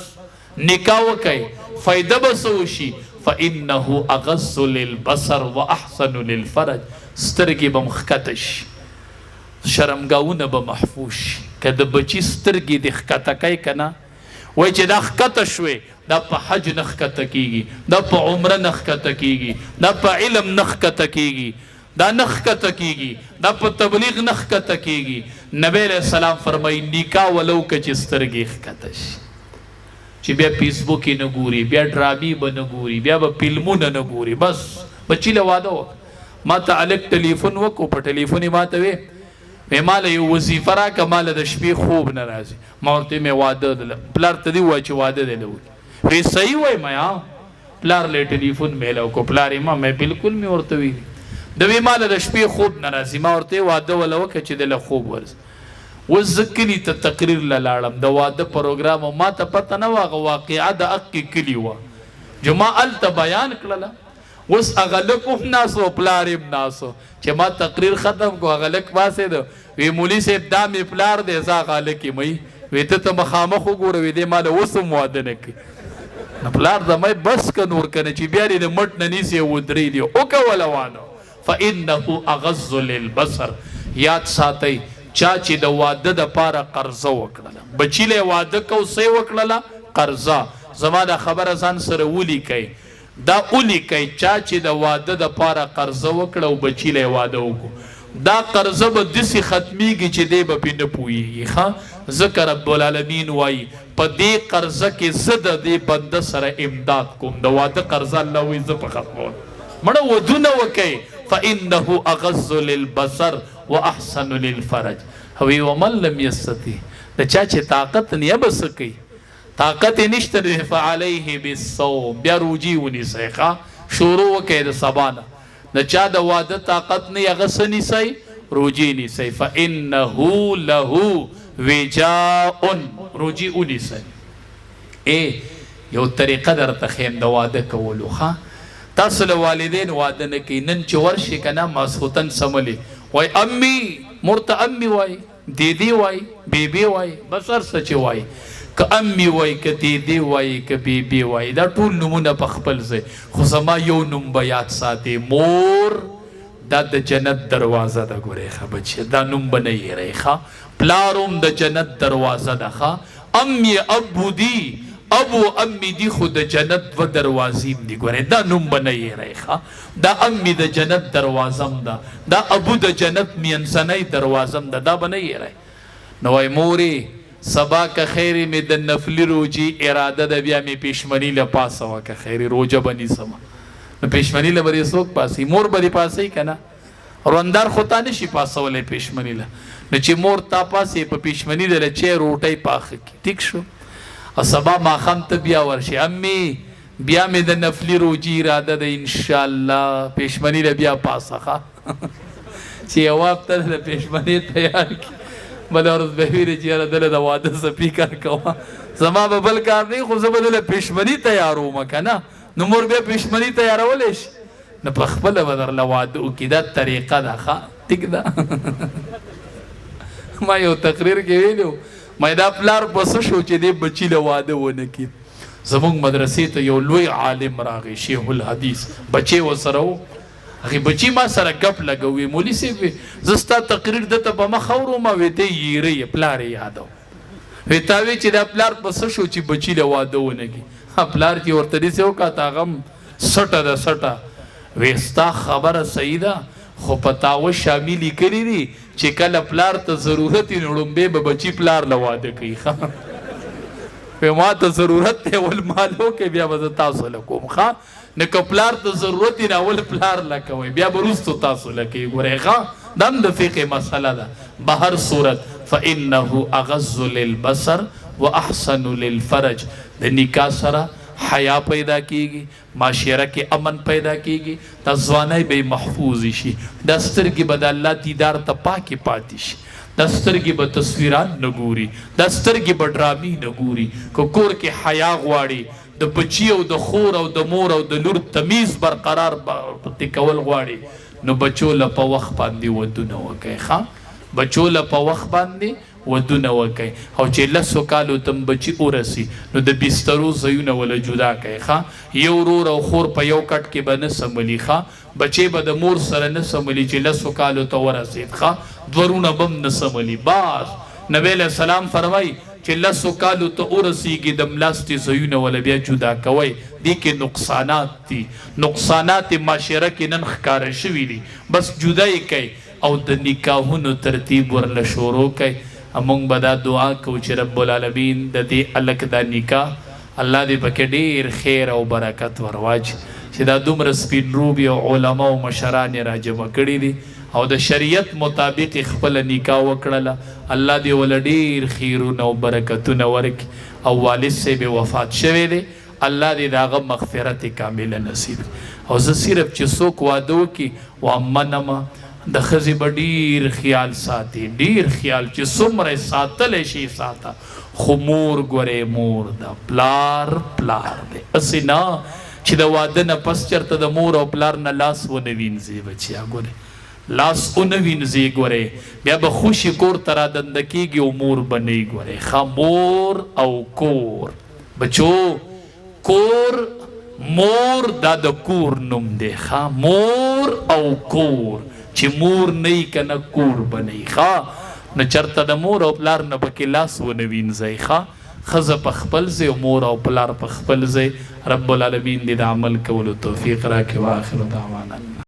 نکاح وکئ. فایده به څه وشي؟ فانه اغض للبصر واحسن للفرج. سترګې به مښکته شي، شرمګاونه به محفوظ شي. که د بچي سترګې د ښکته کوي که نه، وایي چې دا ښکته شوې، دا په حج نه ښکته کېږي، دا په عمره نه ښکته کېږي، دا په علم نه ښکته کېږي، دا نه ښکته کېږي، دا په تبلیغ نه ښکته کېږي. نبی علیه السلام فرمایي نکاح ولو که چې سترګې ښکته شي، چې بیا فیسبوک یې نه ګوري، بیا ډرامې به نه ګوري، بیا به فلمونه نه ګوري. بس بچي له واده وکړه. ما ته هلک ټلیفون وکړو، په ټلیفون یې ما ته وې ماله یو وظیفه راکړه، ماله د شپې خوب نه راځي. ما ورته مې واده ده، پلار ته دې ووایه چې واده دی له وکړي. وی صحیح وایي ما پلار له ټلیفون میلاو کو. پلار یې ما مې بلکل مې ورته ویلي د وی ماله د شپې خوب نه راځي. ما ورته واده وله وکړه چې د له خوب ورځي. اوس زه کلي ته تقریر له لاړم د واده پروګرام، او ما ته پته نه وه هغه واقعه د اقې کلي وه. جما هلته بیان کړله. اوس هغه لک هم ناست و پلار هم ناست و. چې ما تقریر ختم کو هغه لک پاسېده، وی مولي صاحب دا مې پلار دی، زه هغه هلک یم. وی ته ته مخامخ وګوره، وی دی ماله اوس هم واده نه کوي. نو پلار زما بس که نور که نه چې بیا دې د مټ نه نیسي ودرېږي. وکوله واده. فانه اغض للبصر. یاد ساتئ چا چې د واده دپاره قرضه وکړله، بچي له واده کو څه وکړله؟ قرضه. زما دا خبره ځان سره ولیکئ، دا ولیکئ چا چې د واده دپاره قرضه وکړه او بچي له واده وکړو، دا قرضه به داسې ختمیږي چې دی به پرې نه پوهېږي. ښه ځکه رب العالمین وایي په دې قرضه کې زه د دې بنده سره امداد کوم. د واده قرضه الله وایي زه په ختموم. مړه ودونه وکئ. فانه اغض للبصر واحسن للفرج. وی ومن لم یستطع، د چا چې طاقت نه به څه کوي، طاقت یې نشته دی، فعلیه بالصوم. بیا روجي ونیسئ. ښه شروع وکئ د سبا نه. د چا د واده طاقت نه هغه څه نیسئ؟ روجي نیسئ. فانه له وجاء. روجي ونیسئ. یو طریقه درته ښیم د واده کولو. ښه تاسو له والدین واده نه کوي، نن چې ورشي که نه ماسخوتن سملی وای امی، مور ته امی وای، دیدی وای، بیبي وای، بس هر څه چې وای. که امی وای، که دیدی وای، که بیبي وای، دا ټول نومونه په خپل ځای. خو زما یو نوم به یاد ساتئ، مور دا د جنت دروازه ده. ګورئ ښه بچیه، دا نوم به نه هېروئ. ښه پلار هم د جنت دروازه ده. ښه امی ابو دی، ابو امی دی، خو د جنت و دروازیم دی. ګورئ دا نوم به نه هېروئ. ښه دا امی د جنت دروازم ده، دا ابو د جنت منځنۍ دروازم ده، دا به نه هېروئ. نو وایي مورې سبا که خیرې مې د نفلي روجي اراده ده، بیا مې پېشمني له پاسه وه، که خیرې روجه به نیسمه. نو پېشمني له به دې څوک پاسوي؟ مور به دې پاسوي که نه؟ روندار خو تا نشي پاسولی پېشمني له. نو چې مور تا پاسې په پېشمني له چای روټۍ پاخه کړي، ټیک شو. او سبا ماښام ته بیا ورشي، امي بیا مې د نفلي روجي اراده ده، انشاءالله پېشمني له بیا پاسه. ښه چې یو هفته د پېشمني تیار کړي، بله ورځ به ویلې چې یاره دله د واده څه فکر کوه، زما به بل کار نه وي، خو زه به دله پېشمني تیارومه که نه. نو مور بیا پېشمني تیارولی شي، نو په خپله به درله واده وکړي. دا طریقه ده. ښه ټیک ده. ما یو تقریر کې ویلي ما دا پلار په څه شو چې دې بچي له واده ونه کړي. زموږ مدرسې ته یو لوی عالم راغی، شیخ الحدیث، بچی ورسره و. هغې بچي ما سره ګپ لګوي، مولي صاحب زه ستا تقریر دته په مخ اورم، وی ته یې یېره یې پلار یې یادو. وی تا وی چې دا پلار په څه شو چې بچي له واده ونه کړي؟ پلار چې ورته داسې وکړه هغه هم سټه ده سټه. وی ستا خبره صحیح ده، خو په تاوه شامي لیکلي دي چې کله پلار ته ضرورت وي نو لومبی به بچي پلار له واده کوي ښه ما ته ضرورت دی اول مال وکړئ بیا به زه تاسو له کوم ښه نه که پلار ته ضرورت وي نو اول پلار له کوئ بیا به وروستو تاسو له کوي ګورئ ښه دا هم د فقې مسله ده بهر صورت فانه اغض للبصر واحسن للفرج د نکاح سره حیا پیدا کیږي معاشره کې امن پیدا کیږي د ځوانۍ به محفوظ شي د سترګې به د الله دیدار ته پاکې پاتې شي د سترګې به تصویران نه ګوري د سترګې به ډرامې نه ګوري که کور کې حیا غواړي د بچي او د خور او د مور او د لور تمیز برقرار پتې کول غواړي نو بچو له په وخت باندې ودونه وکړئ ښه بچو له په وخت باندې ودونه وکړئ او چې لسو کالو تم بچي ورسي نو د بسترو ځایونه وله جدا کړئ ښه یو ورور او خور په یو کټ کې به نه سملي ښه بچې به د مور سره نه سملي چې لسو کالو ته ورسېد ښه دورونه به هم نه سملي باس نبی علیه السلام فرمایي چې لسو کالو ته ورسیږي د ملاستې ځایونه وله بیا جدا کوئ دې کې نقصانات دي نقصانات معاشره کې نن ښکاره شوي دي بس جدا یې کوئ او د نکاحونو ترتیب ورله شروع کوئ مونږ به دا دعا کوو چې رب العالمین د دې هلک دا نکاح الله دې پکې ډېر خیر او برکت ورواچي چې دا دومره سپین روبي او علما او مشران یې راجمع کړي دي او د شریعت مطابق خپله نکاح وکړله الله دې ول ډېر خیرونه او برکتونه ورکړي او والد صاحب وفات شوی دی الله دې د هغه مغفرت کامله نصیب او زه صرف چې څوک واده وکړي وامنمه د ښځې به ډېر خیال ساتي ډېر خیال چې څومره یې ساتلی شي ساته خو مور ګورې مور ده پلار پلار دی هسې نه چې د واده نه پس چېرته د مور او پلار نه لاس ونه وینځې بچیا ګورې لاس ونه وینځې ګورې بیا به خوشي کور ته رادنده کېږي او مور به نه یې ګورې ښه مور او کور بچو کور مور دا د کور نوم دی ښه مور او کور چې مور نه یي که نه کور به نه یي ښه نه چېرته د مور او پلار نه پکې لاس ونه وینځئ ښه ښځه په خپل ځای او مور او پلار په خپل ځای رب العالمین دې د عمل کولو توفیق راکړي واخر دعوانا